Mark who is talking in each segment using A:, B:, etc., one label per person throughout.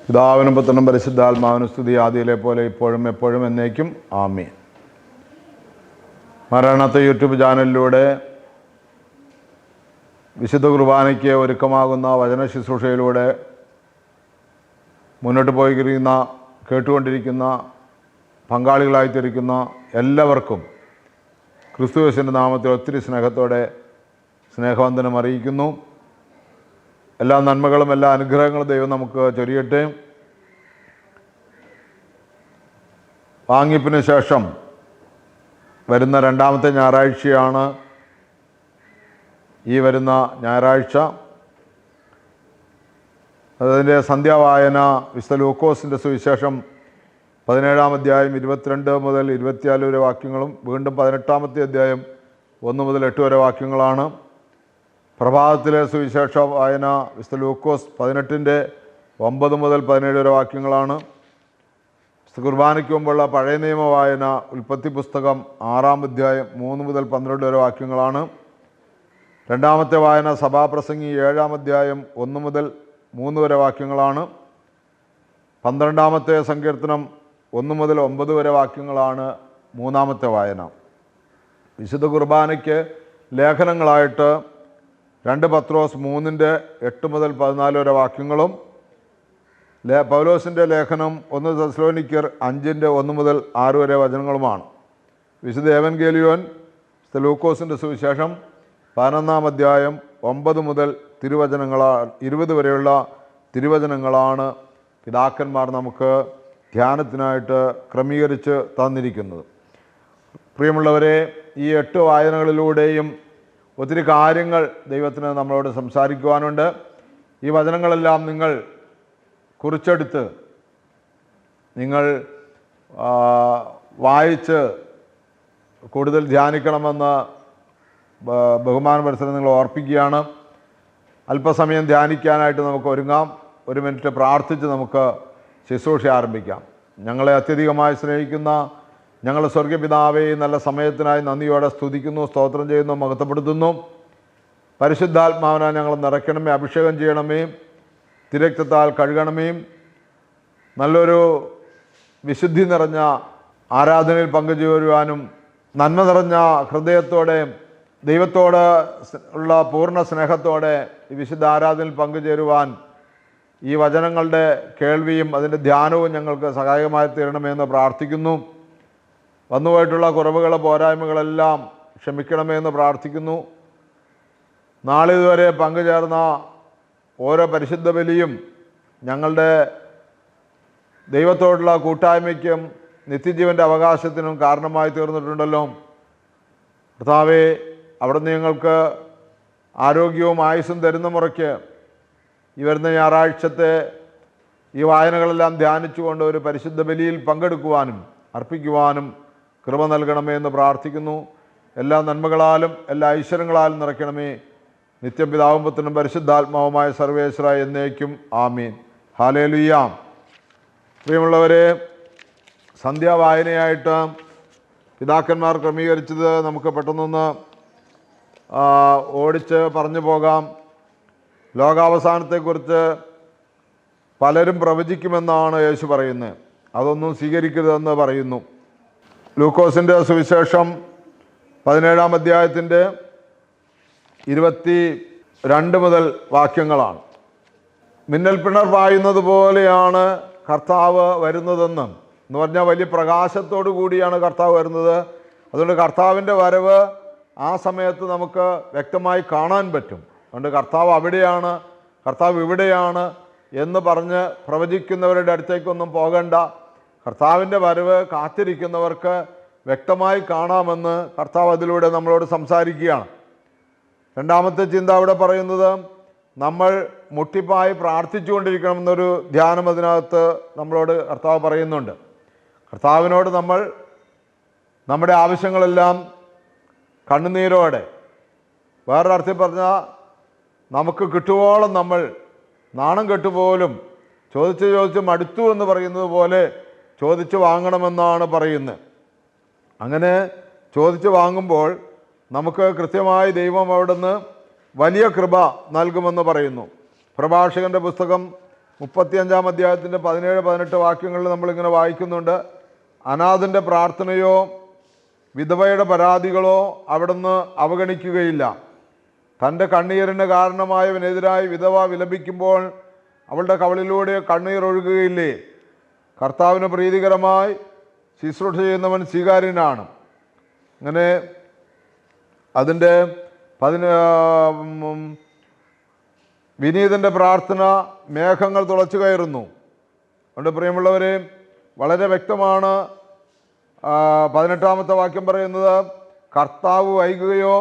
A: പിതാവിനും പുത്രനും പരിശുദ്ധാത്മാവിനും സ്തുതി, ആദിയിലെ പോലെ ഇപ്പോഴും എപ്പോഴും എന്നേക്കും ആമേൻ. മരണത്തെ യൂട്യൂബ് ചാനലിലൂടെ വിശുദ്ധ കുർബാനയ്ക്ക് ഒരുക്കമാകുന്ന വചന ശുശ്രൂഷയിലൂടെ മുന്നോട്ട് പോയിരിക്കുന്ന കേട്ടുകൊണ്ടിരിക്കുന്ന പങ്കാളികളായിത്തിരിക്കുന്ന എല്ലാവർക്കും ക്രിസ്തുയേശുവിൻ്റെ നാമത്തിൽ ഒത്തിരി സ്നേഹത്തോടെ സ്നേഹവന്ദനം അറിയിക്കുന്നു. എല്ലാ നന്മകളും എല്ലാ അനുഗ്രഹങ്ങളും ദൈവം നമുക്ക് ചൊരിയട്ടെ. വാങ്ങിപ്പിന് ശേഷം വരുന്ന രണ്ടാമത്തെ ഞായറാഴ്ചയാണ് ഈ വരുന്ന ഞായറാഴ്ച. അതിൻ്റെ സന്ധ്യാവായന വിശുദ്ധ ലൂക്കോസിൻ്റെ സുവിശേഷം 17-ാം അധ്യായം 22 മുതൽ 24 വരെ വാക്യങ്ങളും, വീണ്ടും 18-ാമത്തെ അധ്യായം 1 മുതൽ 8 വരെ വാക്യങ്ങളാണ്. പ്രഭാതത്തിലെ സുവിശേഷ വായന വിശുദ്ധ ലൂക്കോസ് 18-ൻ്റെ 9 മുതൽ 17 വരെ വാക്യങ്ങളാണ്. വിശുദ്ധ കുർബാനയ്ക്ക് മുമ്പുള്ള പഴയ നിയമ വായന ഉൽപ്പത്തി പുസ്തകം 6-ാം അധ്യായം 3 മുതൽ 12 വരെ വാക്യങ്ങളാണ്. രണ്ടാമത്തെ വായന സഭാപ്രസംഗി 7-ാം അധ്യായം 1 മുതൽ 3 വരെ വാക്യങ്ങളാണ്. 12-ാമത്തെ സങ്കീർത്തനം 1 മുതൽ 9 വരെ വാക്യങ്ങളാണ് മൂന്നാമത്തെ വായന. വിശുദ്ധ കുർബാനയ്ക്ക് ലേഖനങ്ങളായിട്ട് 2 പത്രോസ് 3-ൻ്റെ 8 മുതൽ 14 വരെ വാക്യങ്ങളും, പൗലോസിൻ്റെ ലേഖനം 1 തെസ്സലോനിക്കർ 5-ൻ്റെ 1 മുതൽ 6 വരെ വചനങ്ങളുമാണ്. വിശുദ്ധ ഏവൻഗേലിയോൻ ലൂക്കോസിൻ്റെ സുവിശേഷം 11-ാം അധ്യായം 9 മുതൽ 20 വരെയുള്ള തിരുവചനങ്ങളാണ് പിതാക്കന്മാർ നമുക്ക് ധ്യാനത്തിനായിട്ട് ക്രമീകരിച്ച് തന്നിരിക്കുന്നത്. പ്രിയമുള്ളവരെ, ഈ 8 വായനകളിലൂടെയും ഒത്തിരി കാര്യങ്ങൾ ദൈവത്തിന് നമ്മളോട് സംസാരിക്കുവാനുണ്ട്. ഈ വചനങ്ങളെല്ലാം നിങ്ങൾ കുറിച്ചെടുത്ത് നിങ്ങൾ വായിച്ച് കൂടുതൽ ധ്യാനിക്കണമെന്ന് ബഹുമാന പരിസരം നിങ്ങൾ ഓർപ്പിക്കുകയാണ്. അല്പസമയം ധ്യാനിക്കാനായിട്ട് നമുക്ക് ഒരുങ്ങാം. 1 മിനിറ്റ് പ്രാർത്ഥിച്ച് നമുക്ക് ശുശ്രൂഷ ആരംഭിക്കാം. ഞങ്ങളെ അത്യധികമായി സ്നേഹിക്കുന്ന ഞങ്ങളുടെ സ്വർഗപിതാവേ, നല്ല സമയത്തിനായി നന്ദിയോടെ സ്തുതിക്കുന്നു, സ്തോത്രം ചെയ്യുന്നു, മഹത്വപ്പെടുത്തുന്നു. പരിശുദ്ധാത്മാവിനാൽ ഞങ്ങൾ നിറയ്ക്കണമേ, അഭിഷേകം ചെയ്യണമേ, തിരക്തത്താൽ കഴുകണമേ. നല്ലൊരു വിശുദ്ധി നിറഞ്ഞ ആരാധനയിൽ പങ്കുചേരുവാനും നന്മ നിറഞ്ഞ ഹൃദയത്തോടെ ദൈവത്തോട് ഉള്ള പൂർണ്ണ സ്നേഹത്തോടെ ഈ വിശുദ്ധ ആരാധനയിൽ പങ്കുചേരുവാൻ ഈ വചനങ്ങളുടെ കേൾവിയും അതിൻ്റെ ധ്യാനവും ഞങ്ങൾക്ക് സഹായകമായി തീരണമെന്ന് പ്രാർത്ഥിക്കുന്നു. വന്നുപോയിട്ടുള്ള കുറവുകൾ പോരായ്മകളെല്ലാം ക്ഷമിക്കണമെന്ന് പ്രാർത്ഥിക്കുന്നു. നാളിതുവരെ പങ്കുചേർന്ന ഓരോ പരിശുദ്ധ ബലിയും ഞങ്ങളുടെ ദൈവത്തോടുള്ള കൂട്ടായ്മയ്ക്കും നിത്യജീവൻ്റെ അവകാശത്തിനും കാരണമായി തീർന്നിട്ടുണ്ടല്ലോ. കർത്താവേ, അവിടുന്ന് ഞങ്ങൾക്ക് ആരോഗ്യവും ആയുസ്സും തരുന്ന മുറയ്ക്ക് ഈ വരുന്ന ഞായറാഴ്ചത്തെ ഈ വായനകളെല്ലാം ധ്യാനിച്ചുകൊണ്ട് ഒരു പരിശുദ്ധ ബലിയിൽ പങ്കെടുക്കുവാനും അർപ്പിക്കുവാനും കൃപ നൽകണമേ എന്ന് പ്രാർത്ഥിക്കുന്നു. എല്ലാ നന്മകളാലും എല്ലാ ഐശ്വര്യങ്ങളാലും നിറയ്ക്കണമേ. നിത്യം പിതാവും പുത്രനും പരിശുദ്ധാത്മാവുമായ സർവേശ്വര എന്നേക്കും ആമീൻ. ഹല്ലേലൂയ. പ്രിയമുള്ളവരെ, സന്ധ്യാവായനയായിട്ട് പിതാക്കന്മാർ ക്രമീകരിച്ചത് നമുക്ക് പെട്ടെന്നൊന്ന് ഓടിച്ച് പറഞ്ഞു പോകാം. ലോകാവസാനത്തെക്കുറിച്ച് പലരും പ്രവചിക്കുമെന്നാണ് യേശു പറയുന്നത്. അതൊന്നും സ്വീകരിക്കരുതെന്ന് പറയുന്നു. ലൂക്കോസിൻ്റെ സുവിശേഷം 17-ാം അധ്യായത്തിൻ്റെ 22 മുതൽ വാക്യങ്ങളാണ്. മിന്നൽ പിണർ പായുന്നത് പോലെയാണ് കർത്താവ് വരുന്നതെന്ന് എന്ന് പറഞ്ഞാൽ വലിയ പ്രകാശത്തോടു കൂടിയാണ് കർത്താവ് വരുന്നത്. അതുകൊണ്ട് കർത്താവിൻ്റെ വരവ് ആ സമയത്ത് നമുക്ക് വ്യക്തമായി കാണാൻ പറ്റും. അതുകൊണ്ട് കർത്താവ് അവിടെയാണ്, കർത്താവ് ഇവിടെയാണ് എന്ന് പറഞ്ഞ് പ്രവചിക്കുന്നവരുടെ അടുത്തേക്കൊന്നും പോകണ്ട. കർത്താവിൻ്റെ വരവ് കാത്തിരിക്കുന്നവർക്ക് വ്യക്തമായി കാണാമെന്ന് കർത്താവ് അതിലൂടെ നമ്മളോട് സംസാരിക്കുകയാണ്. രണ്ടാമത്തെ ചിന്ത അവിടെ പറയുന്നത്, നമ്മൾ മുട്ടിപ്പായി പ്രാർത്ഥിച്ചുകൊണ്ടിരിക്കണമെന്നൊരു ധ്യാനം അതിനകത്ത് നമ്മളോട് കർത്താവ് പറയുന്നുണ്ട്. കർത്താവിനോട് നമ്മൾ നമ്മുടെ ആവശ്യങ്ങളെല്ലാം കണ്ണുനീരോടെ, വേറൊരർത്ഥത്തിൽ പറഞ്ഞാൽ നമുക്ക് കിട്ടുവോളം നമ്മൾ നാണം കെട്ടുപോലും ചോദിച്ച് മടുത്തു എന്ന് പറയുന്നത് പോലെ ചോദിച്ച് വാങ്ങണമെന്നാണ് പറയുന്നത്. അങ്ങനെ ചോദിച്ച് വാങ്ങുമ്പോൾ നമുക്ക് കൃത്യമായി ദൈവം അവിടുന്ന് വലിയ കൃപ നൽകുമെന്ന് പറയുന്നു. പ്രഭാഷകൻ്റെ പുസ്തകം 35 അധ്യായത്തിൻ്റെ 17-18 വാക്യങ്ങളിൽ നമ്മളിങ്ങനെ വായിക്കുന്നുണ്ട്. അനാഥൻ്റെ പ്രാർത്ഥനയോ വിധവയുടെ പരാതികളോ അവിടുന്ന് അവഗണിക്കുകയില്ല. തൻ്റെ കണ്ണീരിന് കാരണമായവനെതിരായി വിധവ വിലപിക്കുമ്പോൾ അവളുടെ കവളിലൂടെ കണ്ണീർ ഒഴുകുകയില്ലേ? കർത്താവിന് പ്രീതികരമായി ശുശ്രൂഷ ചെയ്യുന്നവൻ സ്വീകാര്യനാണ്. അങ്ങനെ അതിൻ്റെ വിനീതൻ്റെ പ്രാർത്ഥന മേഘങ്ങൾ തുളച്ചു കയറുന്നു. അതുകൊണ്ട് പ്രിയമുള്ളവരെ, വളരെ വ്യക്തമാണ് 18-ാമത്തെ വാക്യം പറയുന്നത്, കർത്താവ് വൈകുകയോ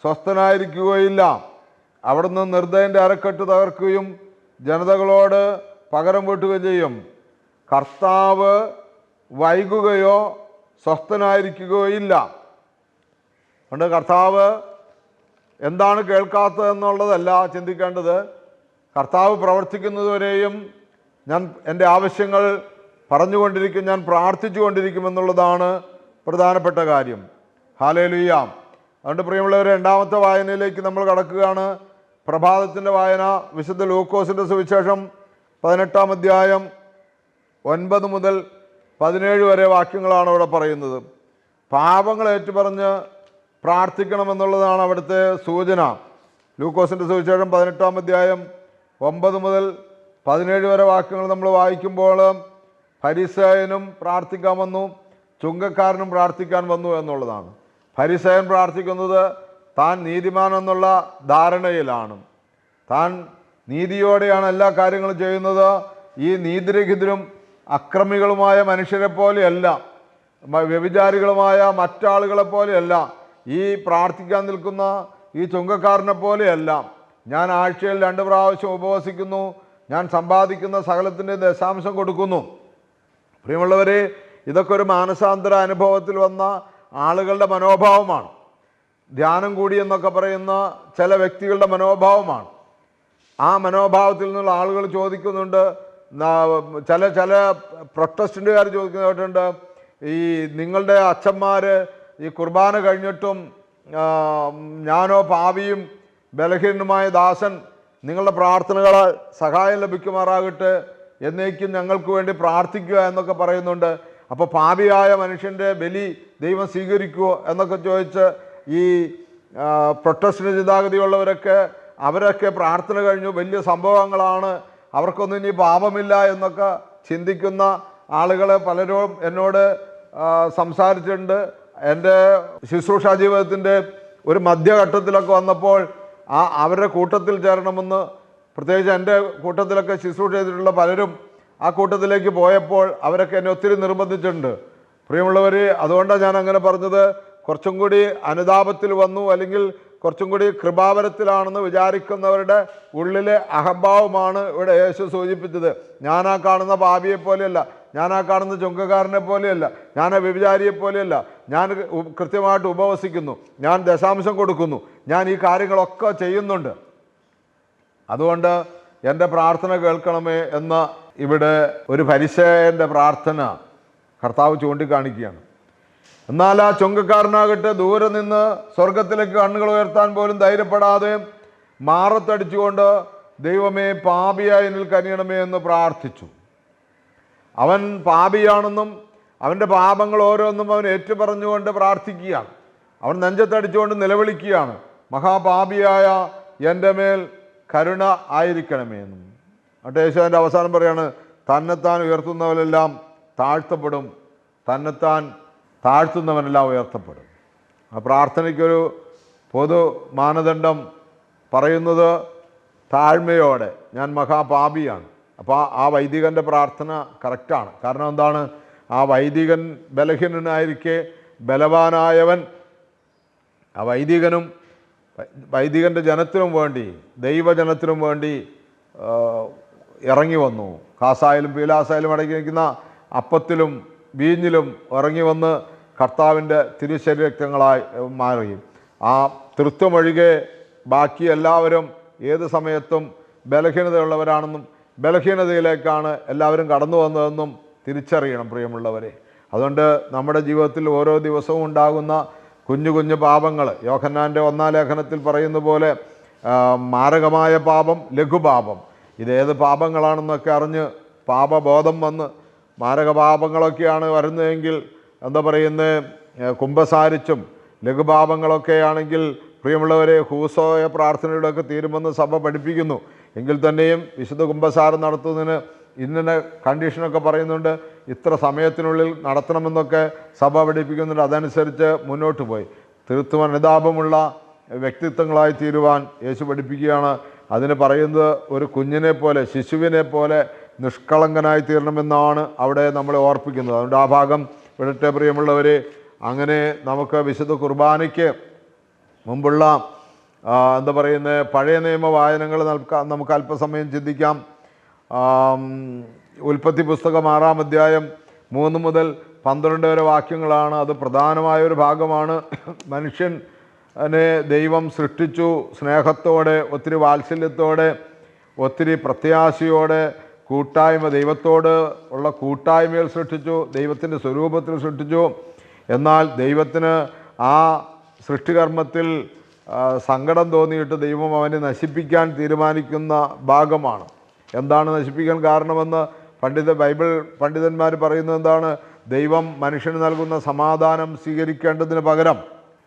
A: സ്വസ്ഥനായിരിക്കുകയില്ല. അവിടുന്ന് നിർദ്ദയൻ്റെ അരക്കെട്ട് തകർക്കുകയും ജനതകളോട് പകരം വീട്ടുകയും ചെയ്യും. കർത്താവ് വൈകുകയോ സ്വസ്ഥനായിരിക്കുകയോ ഇല്ല. അതുകൊണ്ട് കർത്താവ് എന്താണ് കേൾക്കാത്തതെന്നുള്ളതല്ല ചിന്തിക്കേണ്ടത്. കർത്താവ് പ്രവർത്തിക്കുന്നതുവരെയും ഞാൻ എൻ്റെ ആവശ്യങ്ങൾ പറഞ്ഞുകൊണ്ടിരിക്കും, ഞാൻ പ്രാർത്ഥിച്ചു കൊണ്ടിരിക്കുമെന്നുള്ളതാണ് പ്രധാനപ്പെട്ട കാര്യം. ഹല്ലേലൂയ. അതുകൊണ്ട് പ്രിയമുള്ളവരെ, 2ാമത്തെ വായനയിലേക്ക് നമ്മൾ കടക്കുകയാണ്. പ്രഭാതത്തിൻ്റെ വായന വിശുദ്ധ ലൂക്കോസിൻ്റെ സുവിശേഷം 18-ാം അധ്യായം 9 മുതൽ 17 വരെ വാക്യങ്ങളാണ് അവിടെ പറയുന്നത്. പാപങ്ങൾ ഏറ്റുപറഞ്ഞ് പ്രാർത്ഥിക്കണമെന്നുള്ളതാണ് അവിടുത്തെ സൂചന. ലൂക്കോസിൻ്റെ സുവിശേഷം 18-ാം അധ്യായം 9 മുതൽ 17 വരെ വാക്യങ്ങൾ നമ്മൾ വായിക്കുമ്പോൾ ഫരിസേയനും പ്രാർത്ഥിക്കാൻ വന്നു, ചുങ്കക്കാരനും പ്രാർത്ഥിക്കാൻ വന്നു എന്നുള്ളതാണ്. ഫരിസേയൻ പ്രാർത്ഥിക്കുന്നത് താൻ നീതിമാൻ എന്നുള്ള ധാരണയിലാണ്. താൻ നീതിയോടെയാണ് എല്ലാ കാര്യങ്ങളും ചെയ്യുന്നത്. ഈ നീതിരഹിതരും അക്രമികളുമായ മനുഷ്യരെ പോലെയല്ല, വ്യഭിചാരികളുമായ മറ്റാളുകളെ പോലെയല്ല, ഈ പ്രാർത്ഥിക്കാൻ നിൽക്കുന്ന ഈ ചുങ്കക്കാരനെ പോലെയല്ല. ഞാൻ ആഴ്ചയിൽ 2 പ്രാവശ്യം ഉപവസിക്കുന്നു, ഞാൻ സമ്പാദിക്കുന്ന സകലത്തിൻ്റെ ദശാംശം കൊടുക്കുന്നു. പ്രിയമുള്ളവരെ, ഇതൊക്കെ ഒരു മാനസാന്തര അനുഭവത്തിൽ വന്ന ആളുകളുടെ മനോഭാവമാണ്. ധ്യാനം കൂടി എന്നൊക്കെ പറയുന്ന ചില വ്യക്തികളുടെ മനോഭാവമാണ്. ആ മനോഭാവത്തിൽ നിന്നുള്ള ആളുകൾ ചോദിക്കുന്നുണ്ട്, ചില പ്രൊട്ടസ്റ്റന്റുകാർ ചോദിക്കുന്നതായിട്ടുണ്ട്, ഈ നിങ്ങളുടെ അച്ഛന്മാർ ഈ കുർബാന കഴിഞ്ഞിട്ടും ഞാനോ പാപിയും ബലഹീനനുമായ ദാസൻ നിങ്ങളുടെ പ്രാർത്ഥനകളാൽ സഹായം ലഭിക്കുമാറാകട്ടെ, എന്നേക്കും ഞങ്ങൾക്ക് വേണ്ടി പ്രാർത്ഥിക്കുക എന്നൊക്കെ പറയുന്നുണ്ട്. അപ്പോൾ പാപിയായ മനുഷ്യൻ്റെ ബലി ദൈവം സ്വീകരിക്കുമോ എന്നൊക്കെ ചോദിച്ച് ഈ പ്രൊട്ടസ്റ്റന്റ് ചിന്താഗതിയുള്ളവരൊക്കെ അവരൊക്കെ പ്രാർത്ഥന കഴിഞ്ഞു, വലിയ സംഭവങ്ങളാണ്, അവർക്കൊന്നും ഇനി പാപമില്ല എന്നൊക്കെ ചിന്തിക്കുന്ന ആളുകൾ പലരും എന്നോട് സംസാരിച്ചിട്ടുണ്ട്. എൻ്റെ ശുശ്രൂഷാ ജീവിതത്തിൻ്റെ ഒരു മധ്യഘട്ടത്തിലൊക്കെ വന്നപ്പോൾ അവരുടെ കൂട്ടത്തിൽ ചേരണമെന്ന്, പ്രത്യേകിച്ച് എൻ്റെ കൂട്ടത്തിലൊക്കെ ശുശ്രൂഷ ചെയ്തിട്ടുള്ള പലരും ആ കൂട്ടത്തിലേക്ക് പോയപ്പോൾ അവരൊക്കെ എന്നെ ഒത്തിരി നിർബന്ധിച്ചിട്ടുണ്ട്. പ്രിയമുള്ളവർ, അതുകൊണ്ടാണ് ഞാൻ അങ്ങനെ പറഞ്ഞത്. കുറച്ചും കൂടി അനുതാപത്തിൽ വന്നു, അല്ലെങ്കിൽ കുറച്ചും കൂടി കൃപാവരത്തിലാണെന്ന് വിചാരിക്കുന്നവരുടെ ഉള്ളിലെ അഹംഭാവമാണ് ഇവിടെ യേശു സൂചിപ്പിച്ചത്. ഞാൻ ആ കാണുന്ന പാപിയെ പോലെയല്ല, ഞാൻ ആ കാണുന്ന ചുങ്കക്കാരനെ പോലെയല്ല, ഞാൻ ആ വ്യഭിചാരിയെ പോലെയല്ല, ഞാൻ കൃത്യമായിട്ട് ഉപവസിക്കുന്നു, ഞാൻ ദശാംശം കൊടുക്കുന്നു, ഞാൻ ഈ കാര്യങ്ങളൊക്കെ ചെയ്യുന്നുണ്ട്, അതുകൊണ്ട് എൻ്റെ പ്രാർത്ഥന കേൾക്കണമേ എന്ന ഇവിടെ ഒരു ഫരിസേയൻ്റെ പ്രാർത്ഥന കർത്താവ് ചൂണ്ടിക്കാണിക്കുകയാണ്. എന്നാൽ ആ ചുങ്കക്കാരനാകട്ടെ ദൂരെ നിന്ന് സ്വർഗത്തിലേക്ക് കണ്ണുകൾ ഉയർത്താൻ പോലും ധൈര്യപ്പെടാതെ മാറത്തടിച്ചുകൊണ്ട് ദൈവമേ പാപിയായി എന്നിൽ കനിയണമേ എന്ന് പ്രാർത്ഥിച്ചു. അവൻ പാപിയാണെന്നും അവൻ്റെ പാപങ്ങൾ ഓരോന്നും അവൻ ഏറ്റുപറഞ്ഞുകൊണ്ട് പ്രാർത്ഥിക്കുകയാണ്. അവൻ നെഞ്ചത്തടിച്ചുകൊണ്ട് നിലവിളിക്കുകയാണ്, മഹാപാപിയായ എൻ്റെ മേൽ കരുണ ആയിരിക്കണമേ എന്നും. എന്നിട്ട് യേശുവിൻ്റെ അവസാനം പറയാണ്, തന്നെത്താൻ ഉയർത്തുന്നവരെല്ലാം താഴ്ത്തപ്പെടും, തന്നെത്താൻ താഴ്ത്തുന്നവനെല്ലാം ഉയർത്തപ്പെടും. ആ പ്രാർത്ഥനയ്ക്കൊരു പൊതു മാനദണ്ഡം പറയുന്നത് താഴ്മയോടെ, ഞാൻ മഹാപാപിയാണ്. അപ്പോൾ ആ വൈദികൻ്റെ പ്രാർത്ഥന കറക്റ്റാണ്. കാരണം എന്താണ്? ആ വൈദികൻ ബലഹീനനായിരിക്കെ ബലവാനായവൻ ആ വൈദികൻ്റെ ജനത്തിനും വേണ്ടി, ദൈവജനത്തിനും വേണ്ടി ഇറങ്ങി വന്നു. കാസായാലും പീലാസായാലും അടങ്ങി നിൽക്കുന്ന അപ്പത്തിലും വീഞ്ഞിലും ഇറങ്ങി വന്ന് കർത്താവിൻ്റെ തിരുശരീരക്തങ്ങളായി മാറി. ആ തൃത്വമൊഴികെ ബാക്കി എല്ലാവരും ഏത് സമയത്തും ബലഹീനതയുള്ളവരാണെന്നും ബലഹീനതയിലേക്കാണ് എല്ലാവരും കടന്നു വന്നതെന്നും തിരിച്ചറിയണം പ്രിയമുള്ളവരെ. അതുകൊണ്ട് നമ്മുടെ ജീവിതത്തിൽ ഓരോ ദിവസവും ഉണ്ടാകുന്ന കുഞ്ഞു കുഞ്ഞു പാപങ്ങൾ, യോഹന്നാൻ്റെ 1-ാം ലേഖനത്തിൽ പറയുന്ന പോലെ മാരകമായ പാപം, ലഘുപാപം, ഇതേത് പാപങ്ങളാണെന്നൊക്കെ അറിഞ്ഞ് പാപബോധം വന്ന് മാരകപാപങ്ങളൊക്കെയാണ് വരുന്നതെങ്കിൽ എന്താ പറയുന്നത്, കുമ്പസാരിച്ചും ലഘുപാപങ്ങളൊക്കെ ആണെങ്കിൽ പ്രിയമുള്ളവരെ ഹൂസോയ പ്രാർത്ഥനയുടെയൊക്കെ തീരുമെന്ന് സഭ പഠിപ്പിക്കുന്നു. എങ്കിൽ തന്നെയും വിശുദ്ധ കുമ്പസാരം നടത്തുന്നതിന് ഇന്ന കണ്ടീഷനൊക്കെ പറയുന്നുണ്ട്, ഇത്ര സമയത്തിനുള്ളിൽ നടത്തണമെന്നൊക്കെ സഭ പഠിപ്പിക്കുന്നുണ്ട്. അതനുസരിച്ച് മുന്നോട്ട് പോയി തീർത്തും അനുതാപമുള്ള വ്യക്തിത്വങ്ങളായി തീരുവാൻ യേശു പഠിപ്പിക്കുകയാണ്. അതിന് പറയുന്നത് ഒരു കുഞ്ഞിനെ പോലെ, ശിശുവിനെ പോലെ നിഷ്കളങ്കനായി തീരണമെന്നാണ് അവിടെ നമ്മളെ ഓർപ്പിക്കുന്നത്. അതുകൊണ്ട് ആ ഭാഗം വിടട്ടെ പ്രിയമുള്ളവരെ. അങ്ങനെ നമുക്ക് വിശുദ്ധ കുർബാനയ്ക്ക് മുമ്പുള്ള എന്താ പറയുന്നത് പഴയ നിയമ വായനകൾ നമുക്ക് അല്പസമയം ചിന്തിക്കാം. ഉൽപ്പത്തി പുസ്തകം 6-ാം അധ്യായം 3 മുതൽ 12 വരെ വാക്യങ്ങളാണ്. അത് പ്രധാനമായൊരു ഭാഗമാണ്. മനുഷ്യനെ ദൈവം സൃഷ്ടിച്ചു സ്നേഹത്തോടെ, ഒത്തിരി വാത്സല്യത്തോടെ, ഒത്തിരി പ്രത്യാശയോടെ, കൂട്ടായ്മ, ദൈവത്തോട് ഉള്ള കൂട്ടായ്മയിൽ സൃഷ്ടിച്ചു, ദൈവത്തിൻ്റെ സ്വരൂപത്തിൽ സൃഷ്ടിച്ചു. എന്നാൽ ദൈവത്തിന് ആ സൃഷ്ടികർമ്മത്തിൽ സങ്കടം തോന്നിയിട്ട് ദൈവം അവനെ നശിപ്പിക്കാൻ തീരുമാനിക്കുന്ന ഭാഗമാണ്. എന്താണ് നശിപ്പിക്കാൻ കാരണമെന്ന് ബൈബിൾ പണ്ഡിതന്മാർ പറയുന്നത് എന്താണ്? ദൈവം മനുഷ്യന് നൽകുന്ന സമാധാനം സ്വീകരിക്കേണ്ടതിന് പകരം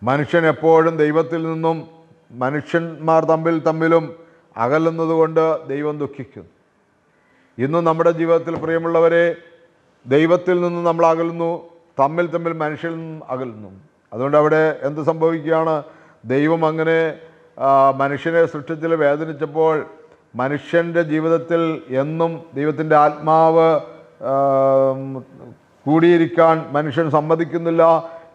A: മനുഷ്യൻ എപ്പോഴും ദൈവത്തിൽ നിന്നും മനുഷ്യന്മാർ തമ്മിലും അകലുന്നത് കൊണ്ട് ദൈവം ദുഃഖിക്കുന്നു. ഇന്നും നമ്മുടെ ജീവിതത്തിൽ പ്രിയമുള്ളവരെ ദൈവത്തിൽ നിന്ന് നമ്മൾ അകലുന്നു, തമ്മിൽ മനുഷ്യരിൽ നിന്നും അകലുന്നു. അതുകൊണ്ട് അവിടെ എന്ത് സംഭവിക്കുകയാണ്? ദൈവം അങ്ങനെ മനുഷ്യനെ സൃഷ്ടിച്ചിൽ വേദനിച്ചപ്പോൾ മനുഷ്യൻ്റെ ജീവിതത്തിൽ എന്നും ദൈവത്തിൻ്റെ ആത്മാവ് കൂടിയിരിക്കാൻ മനുഷ്യൻ സമ്മതിക്കുന്നില്ല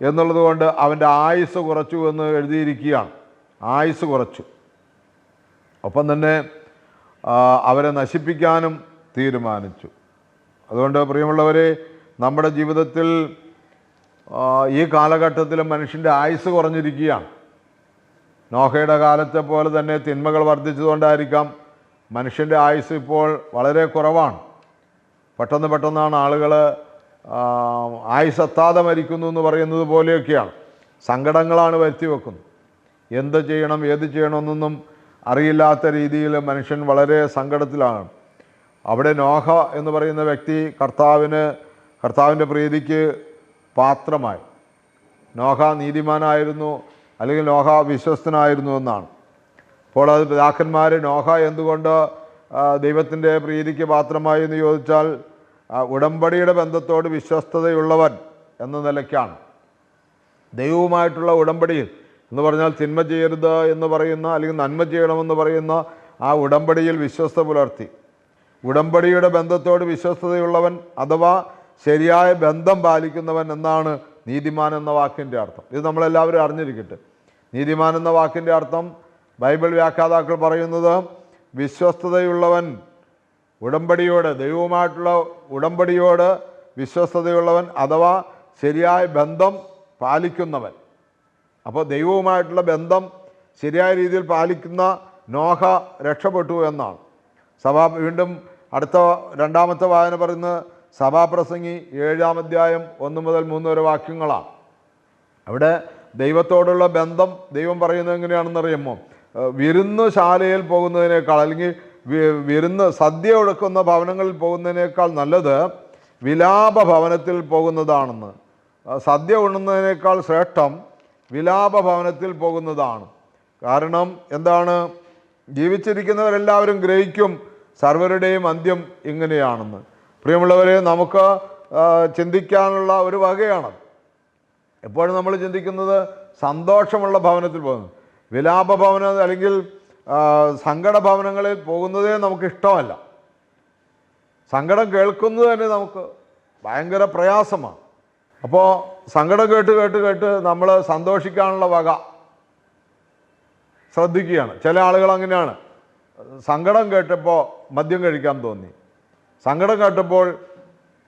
A: എന്നുള്ളത് കൊണ്ട് അവൻ്റെ ആയുസ് കുറച്ചു എന്ന് എഴുതിയിരിക്കുകയാണ്. ആയുസ് കുറച്ചു. ഒപ്പം തന്നെ അവരെ നശിപ്പിക്കാനും തീരുമാനിച്ചു. അതുകൊണ്ട് പ്രിയമുള്ളവരെ, നമ്മുടെ ജീവിതത്തിൽ ഈ കാലഘട്ടത്തിൽ മനുഷ്യൻ്റെ ആയുസ് കുറഞ്ഞിരിക്കുകയാണ്. നോഹയുടെ കാലത്തെ പോലെ തന്നെ തിന്മകൾ വർദ്ധിച്ചതുകൊണ്ടായിരിക്കാം മനുഷ്യൻ്റെ ആയുസ് ഇപ്പോൾ വളരെ കുറവാണ്. പെട്ടെന്നാണ് ആളുകൾ ആയുസ് എത്താതെ മരിക്കുന്നു എന്ന് പറയുന്നത് പോലെയൊക്കെയാണ്. സങ്കടങ്ങളാണ് വരുത്തി വെക്കുന്നത്. എന്ത് ചെയ്യണം, ഏത് ചെയ്യണമെന്നൊന്നും അറിയില്ലാത്ത രീതിയിൽ മനുഷ്യൻ വളരെ സങ്കടത്തിലാണ്. അവിടെ നോഹ എന്ന് പറയുന്ന വ്യക്തി കർത്താവിൻ്റെ പ്രീതിക്ക് പാത്രമായി. നോഹ നീതിമാനായിരുന്നു, അല്ലെങ്കിൽ നോഹ വിശ്വസ്തനായിരുന്നു എന്നാണ്. അപ്പോൾ അത് പിതാക്കന്മാർ നോഹ എന്തുകൊണ്ട് ദൈവത്തിൻ്റെ പ്രീതിക്ക് പാത്രമായി എന്ന് ചോദിച്ചാൽ ഉടമ്പടിയുടെ ബന്ധത്തോട് വിശ്വസ്തതയുള്ളവൻ എന്ന നിലയ്ക്കാണ്. ദൈവവുമായിട്ടുള്ള ഉടമ്പടിയിൽ എന്ന് പറഞ്ഞാൽ തിന്മ ചെയ്യരുത് എന്ന് പറയുന്ന, അല്ലെങ്കിൽ നന്മ ചെയ്യണമെന്ന് പറയുന്ന ആ ഉടമ്പടിയിൽ വിശ്വസ്ത പുലർത്തി. ഉടമ്പടിയുടെ ബന്ധത്തോട് വിശ്വസ്തതയുള്ളവൻ അഥവാ ശരിയായ ബന്ധം പാലിക്കുന്നവൻ എന്നാണ് നീതിമാൻ എന്ന വാക്കിൻ്റെ അർത്ഥം. ഇത് നമ്മളെല്ലാവരും അറിഞ്ഞിരിക്കട്ടെ. നീതിമാൻ എന്ന വാക്കിൻ്റെ അർത്ഥം ബൈബിൾ വ്യാഖ്യാതാക്കൾ പറയുന്നത് വിശ്വസ്തതയുള്ളവൻ, ഉടമ്പടിയോട്, ദൈവവുമായിട്ടുള്ള ഉടമ്പടിയോട് വിശ്വസ്തതയുള്ളവൻ അഥവാ ശരിയായ ബന്ധം പാലിക്കുന്നവൻ. അപ്പോൾ ദൈവവുമായിട്ടുള്ള ബന്ധം ശരിയായ രീതിയിൽ പാലിക്കുന്ന നോഹ രക്ഷപ്പെട്ടു എന്നാണ്. വീണ്ടും അടുത്ത 2-ാമത്തെ വായന പറയുന്നത് സഭാപ്രസംഗി 7-ാം അധ്യായം 1 മുതൽ 3 വരെ വാക്യങ്ങളാണ്. അവിടെ ദൈവത്തോടുള്ള ബന്ധം ദൈവം പറയുന്നത് എങ്ങനെയാണെന്നറിയുമോ? വിരുന്നുശാലയിൽ പോകുന്നതിനേക്കാൾ, അല്ലെങ്കിൽ സദ്യ ഒടുക്കുന്ന ഭവനങ്ങളിൽ പോകുന്നതിനേക്കാൾ നല്ലത് വിലാപ ഭവനത്തിൽ പോകുന്നതാണെന്ന്. സദ്യ ഉണ്ണുന്നതിനേക്കാൾ ശ്രേഷ്ഠം വിലാപ ഭവനത്തിൽ പോകുന്നതാണ്. കാരണം എന്താണ്? ജീവിച്ചിരിക്കുന്നവരെല്ലാവരും ഗ്രഹിക്കും സർവരുടെയും അന്ത്യം ഇങ്ങനെയാണെന്ന്. പ്രിയമുള്ളവരെ, നമുക്ക് ചിന്തിക്കാനുള്ള ഒരു വകയാണ്. എപ്പോഴും നമ്മൾ ചിന്തിക്കുന്നത് സന്തോഷമുള്ള ഭവനത്തിൽ പോകുന്നു. വിലാപ ഭവനം അല്ലെങ്കിൽ സങ്കട ഭവനങ്ങളിൽ പോകുന്നതേ നമുക്കിഷ്ടമല്ല. സങ്കടം കേൾക്കുന്നത് തന്നെ നമുക്ക് ഭയങ്കര പ്രയാസമാണ്. അപ്പോൾ സങ്കടം കേട്ട് നമ്മൾ സന്തോഷിക്കാനുള്ള വക ശ്രദ്ധിക്കുകയാണ്. ചില ആളുകൾ അങ്ങനെയാണ്. സങ്കടം കേട്ടപ്പോൾ മദ്യം കഴിക്കാൻ തോന്നി, സങ്കടം കേട്ടപ്പോൾ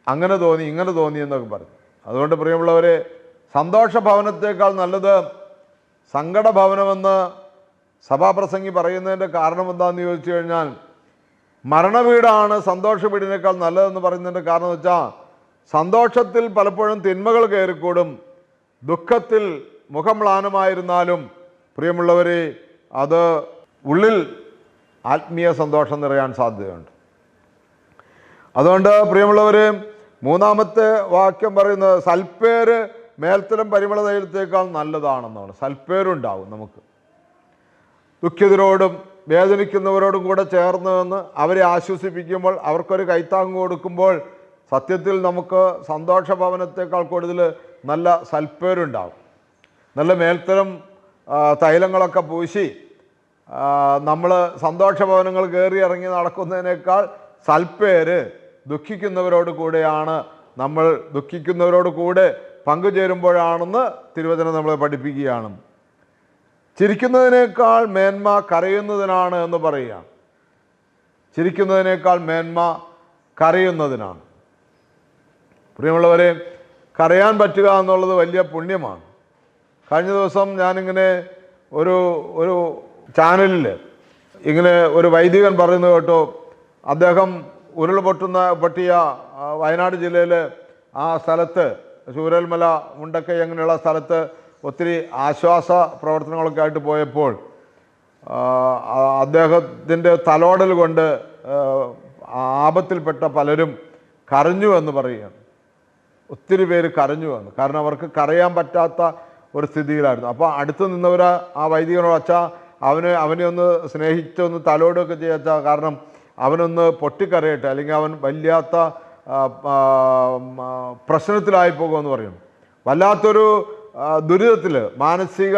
A: അങ്ങനെ തോന്നി, ഇങ്ങനെ തോന്നി എന്നൊക്കെ പറഞ്ഞു. അതുകൊണ്ട് പ്രിയമുള്ളവരെ, സന്തോഷഭവനത്തേക്കാൾ നല്ലത് സങ്കടഭവനമെന്ന് സഭാപ്രസംഗി പറയുന്നതിൻ്റെ കാരണം എന്താണെന്ന് ചോദിച്ചു കഴിഞ്ഞാൽ, മരണവീടാണ് സന്തോഷ വീടിനേക്കാൾ നല്ലതെന്ന് പറയുന്നതിൻ്റെ കാരണം എന്ന് വെച്ചാൽ, സന്തോഷത്തിൽ പലപ്പോഴും തിന്മകൾ കയറിക്കൂടും. ദുഃഖത്തിൽ മുഖം മ്ലാനമായിരുന്നാലും പ്രിയമുള്ളവരെ, അത് ഉള്ളിൽ ആത്മീയ സന്തോഷം നിറയാൻ സാധ്യതയുണ്ട്. അതുകൊണ്ട് പ്രിയമുള്ളവർ, മൂന്നാമത്തെ വാക്യം പറയുന്നത് സൽപ്പേര് മേൽത്തരം പരിമള തൈലത്തേക്കാൾ നല്ലതാണെന്നാണ്. സൽപ്പേരുണ്ടാവും നമുക്ക്. ദുഃഖിതരോടും വേദനിക്കുന്നവരോടും കൂടെ ചേർന്ന് നിന്ന് അവരെ ആശ്വസിപ്പിക്കുമ്പോൾ, അവർക്കൊരു കൈത്താങ്ങ് കൊടുക്കുമ്പോൾ സത്യത്തിൽ നമുക്ക് സന്തോഷഭവനത്തേക്കാൾ കൂടുതൽ നല്ല സൽപ്പേരുണ്ടാവും. നല്ല മേൽത്തരം തൈലങ്ങളൊക്കെ പൂശി നമ്മൾ സന്തോഷഭവനങ്ങൾ കയറി ഇറങ്ങി നടക്കുന്നതിനേക്കാൾ സൽപ്പേര് ദുഃഖിക്കുന്നവരോട് കൂടെയാണ്. നമ്മൾ ദുഃഖിക്കുന്നവരോട് കൂടെ പങ്കുചേരുമ്പോഴാണെന്ന് തിരുവചനം നമ്മളെ പഠിപ്പിക്കുകയാണ്. ചിരിക്കുന്നതിനേക്കാൾ മേന്മ കരയുന്നതിനാണ് എന്ന് പറയുക. ചിരിക്കുന്നതിനേക്കാൾ മേന്മ കരയുന്നതിനാണ്. പ്രിയമുള്ളവരെ, കരയാൻ പറ്റുക എന്നുള്ളത് വലിയ പുണ്യമാണ്. കഴിഞ്ഞ ദിവസം ഞാനിങ്ങനെ ഒരു ചാനലിൽ ഇങ്ങനെ ഒരു വൈദികൻ പറയുന്നത് കേട്ടോ. അദ്ദേഹം പൊട്ടിയ വയനാട് ജില്ലയിൽ ആ സ്ഥലത്ത് ചൂരൽമല, മുണ്ടക്കൈ അങ്ങനെയുള്ള സ്ഥലത്ത് ഒത്തിരി ആശ്വാസ പ്രവർത്തനങ്ങളൊക്കെ ആയിട്ട് പോയപ്പോൾ അദ്ദേഹത്തിൻ്റെ തലോടൽ കൊണ്ട് ആപത്തിൽപ്പെട്ട പലരും കരഞ്ഞു എന്ന് പറയുകയാണ്. ഒത്തിരി പേര് കരഞ്ഞു എന്ന്. കാരണം അവർക്ക് കരയാൻ പറ്റാത്ത ഒരു സ്ഥിതിയിലായിരുന്നു. അപ്പോൾ അടുത്ത് നിന്നവർ ആ വൈദികനോട്, അച്ഛാ അവനെ ഒന്ന് സ്നേഹിച്ചൊന്ന് തലോടുകയൊക്കെ ചെയ്യാച്ചാ, കാരണം അവനൊന്ന് പൊട്ടിക്കരയട്ടെ, അല്ലെങ്കിൽ അവൻ വല്ലാത്ത പ്രശ്നത്തിലായി പോകുമെന്ന് പറയുന്നു. വല്ലാത്തൊരു ദുരിതത്തിൽ, മാനസിക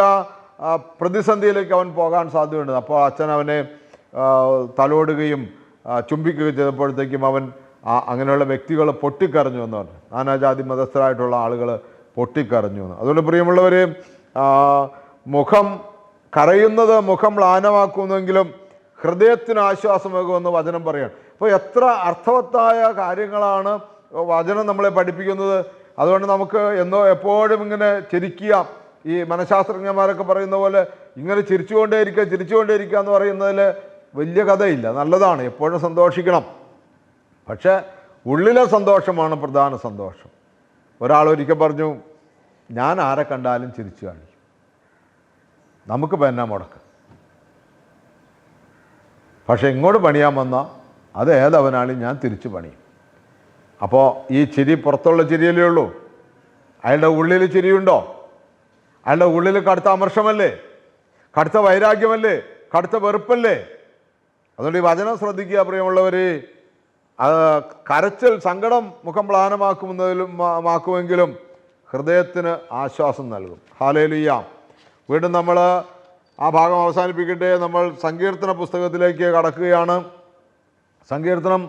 A: പ്രതിസന്ധിയിലേക്ക് അവൻ പോകാൻ സാധ്യതയുണ്ട്. അപ്പോൾ അച്ഛൻ അവനെ തലോടുകയും ചുംബിക്കുകയും ചെയ്തപ്പോഴത്തേക്കും അവൻ അങ്ങനെയുള്ള വ്യക്തികൾ പൊട്ടിക്കരഞ്ഞു എന്ന് പറഞ്ഞു. നാനാജാതി മതസ്ഥരായിട്ടുള്ള ആളുകൾ പൊട്ടിക്കരഞ്ഞു എന്ന്. അതുകൊണ്ട് പ്രിയമുള്ളവർ, കരയുന്നത് മുഖം മ്ലാനമാക്കുന്നെങ്കിലും ഹൃദയത്തിന് ആശ്വാസമാകുമെന്ന് വചനം പറയുകയാണ്. അപ്പോൾ എത്ര അർത്ഥവത്തായ കാര്യങ്ങളാണ് വചനം നമ്മളെ പഠിപ്പിക്കുന്നത്. അതുകൊണ്ട് നമുക്ക് എപ്പോഴും ഇങ്ങനെ ചിരിക്കുക. ഈ മനഃശാസ്ത്രജ്ഞന്മാരൊക്കെ പറയുന്ന പോലെ ഇങ്ങനെ ചിരിച്ചുകൊണ്ടേയിരിക്കുക എന്ന് പറയുന്നതിൽ വലിയ കഥയില്ല. നല്ലതാണ്, എപ്പോഴും സന്തോഷിക്കണം. പക്ഷേ ഉള്ളിലെ സന്തോഷമാണ് പ്രധാന സന്തോഷം. ഒരാളൊരിക്കൽ പറഞ്ഞു, ഞാൻ ആരെ കണ്ടാലും ചിരിച്ചു കാണിക്കും. നമുക്കിപ്പോൾ എന്നാ മുടക്ക്? പക്ഷെ ഇങ്ങോട്ട് പണിയാൻ വന്നാൽ അത് ഏതവനാളും ഞാൻ തിരിച്ചു പണിയും. അപ്പോൾ ഈ ചിരി പുറത്തുള്ള ചിരിയല്ലേ ഉള്ളൂ. അയാളുടെ ഉള്ളിൽ ചിരിയുണ്ടോ? അയാളുടെ ഉള്ളിൽ കടുത്ത അമർഷമല്ലേ, കടുത്ത വൈരാഗ്യമല്ലേ, കടുത്ത വെറുപ്പല്ലേ? അതുകൊണ്ട് ഈ വചനം ശ്രദ്ധിക്കുക പ്രിയമുള്ളവർ. കരച്ചിൽ സങ്കടം മുഖം മ്ലാനമാക്കുമെങ്കിലും ഹൃദയത്തിന് ആശ്വാസം നൽകും. ഹല്ലേലൂയ. വീണ്ടും നമ്മൾ ആ ഭാഗം അവസാനിപ്പിക്കട്ടെ. നമ്മൾ സങ്കീർത്തന പുസ്തകത്തിലേക്ക് കടക്കുകയാണ്. സങ്കീർത്തനം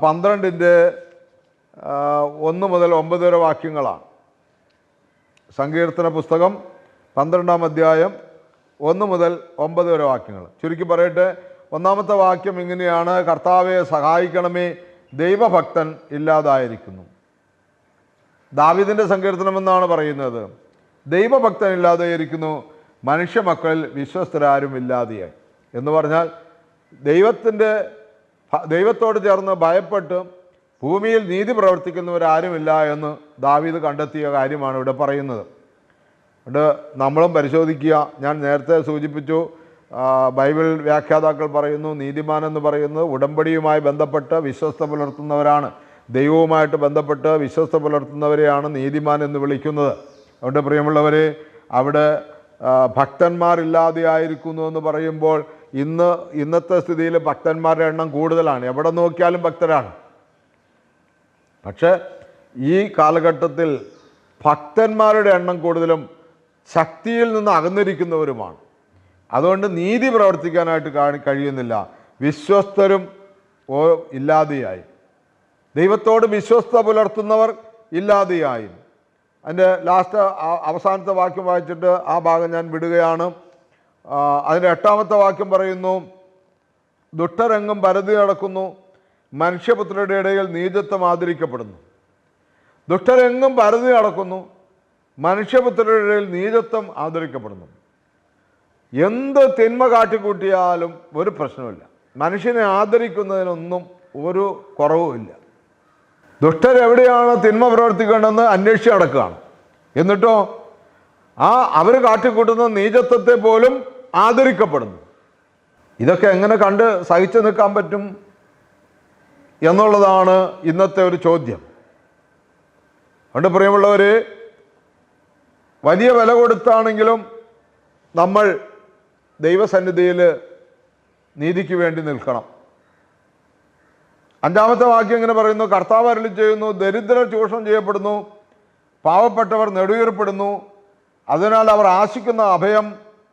A: 12-1 മുതൽ 9 വരെ വാക്യങ്ങളാണ്. സങ്കീർത്തന പുസ്തകം 12-ാം അധ്യായം 1 മുതൽ 9 വരെ വാക്യങ്ങൾ. ചുരുക്കി പറയട്ടെ. ഒന്നാമത്തെ വാക്യം ഇങ്ങനെയാണ്: കർത്താവെ സഹായിക്കണമേ, ദൈവഭക്തൻ ഇല്ലാതായിരിക്കുന്നു. ദാവീദിൻ്റെ സങ്കീർത്തനം എന്നാണ് പറയുന്നത്. ദൈവഭക്തൻ ഇല്ലാതെയിരിക്കുന്നു, മനുഷ്യ മക്കളിൽ വിശ്വസ്തരാരും ഇല്ലാതെയായി. എന്ന് പറഞ്ഞാൽ ദൈവത്തോട് ചേർന്ന് ഭയപ്പെട്ട് ഭൂമിയിൽ നീതി പ്രവർത്തിക്കുന്നവരാരുമില്ല എന്ന് ദാവീദ് കണ്ടെത്തിയ കാര്യമാണ് ഇവിടെ പറയുന്നത്. അതുകൊണ്ട് നമ്മളും പരിശോധിക്കുക. ഞാൻ നേരത്തെ സൂചിപ്പിച്ചു, ബൈബിൾ വ്യാഖ്യാതാക്കൾ പറയുന്നു, നീതിമാൻ എന്ന് പറയുന്നത് ഉടമ്പടിയുമായി ബന്ധപ്പെട്ട് വിശ്വസ്ത പുലർത്തുന്നവരാണ്. ദൈവവുമായിട്ട് ബന്ധപ്പെട്ട് വിശ്വസ്ത പുലർത്തുന്നവരെയാണ് നീതിമാൻ എന്ന് വിളിക്കുന്നത്. അതുകൊണ്ട് പ്രിയമുള്ളവർ, അവിടെ ഭക്തന്മാരില്ലാതെയായിരിക്കുന്നു എന്ന് പറയുമ്പോൾ ഇന്നത്തെ സ്ഥിതിയിൽ ഭക്തന്മാരുടെ എണ്ണം കൂടുതലാണ്. എവിടെ നോക്കിയാലും ഭക്തരാണ്. പക്ഷേ ഈ കാലഘട്ടത്തിൽ ഭക്തന്മാരുടെ എണ്ണം കൂടുതലും ശക്തിയിൽ നിന്ന് അകന്നിരിക്കുന്നവരുമാണ്. അതുകൊണ്ട് നീതി പ്രവർത്തിക്കാനായിട്ട് കഴിയുന്നില്ല. വിശ്വസ്തരും ഇല്ലാതെയായി. ദൈവത്തോട് വിശ്വസ്ത പുലർത്തുന്നവർ ഇല്ലാതെയായി. അതിൻ്റെ അവസാനത്തെ വാക്യം വായിച്ചിട്ട് ആ ഭാഗം ഞാൻ വിടുകയാണ്. അതിൻ്റെ 8-ാമത്തെ വാക്യം പറയുന്നു: ദുഷ്ടരെങ്ങും പരതി നടക്കുന്നു, മനുഷ്യപുത്രരുടെ ഇടയിൽ നീചത്വം ആദരിക്കപ്പെടുന്നു. ദുഷ്ടരെങ്ങും പരതി നടക്കുന്നു, മനുഷ്യപുത്രരുടെ ഇടയിൽ നീചത്വം ആദരിക്കപ്പെടുന്നു. എന്ത് തിന്മ കാട്ടിക്കൂട്ടിയാലും ഒരു പ്രശ്നമില്ല. മനുഷ്യനെ ആദരിക്കുന്നതിനൊന്നും ഒരു കുറവുമില്ല. ദുഷ്ടരെവിടെയാണ് തിന്മ പ്രവർത്തിക്കേണ്ടതെന്ന് അന്വേഷിച്ച് നടക്കുകയാണ്. എന്നിട്ടോ അവർ കാട്ടിക്കൂട്ടുന്ന നീചത്വത്തെ പോലും ആദരിക്കപ്പെടുന്നു. ഇതൊക്കെ എങ്ങനെ കണ്ട് സഹിച്ചു നിൽക്കാൻ പറ്റും എന്നുള്ളതാണ് ഇന്നത്തെ ഒരു ചോദ്യം. അതുകൊണ്ട് പ്രിയമുള്ളവർ, വലിയ വില കൊടുത്താണെങ്കിലും നമ്മൾ ദൈവസന്നിധിയിൽ നീതിക്ക് വേണ്ടി നിൽക്കണം. 5-ാമത്തെ വാക്യം ഇങ്ങനെ പറയുന്നു: കർത്താവ് അരുളി ചെയ്യുന്നു, ദരിദ്രർ ചൂഷണം ചെയ്യപ്പെടുന്നു, പാവപ്പെട്ടവർ നെടുവീർപ്പെടുന്നു, അതിനാൽ അവർ ആശിക്കുന്ന അഭയം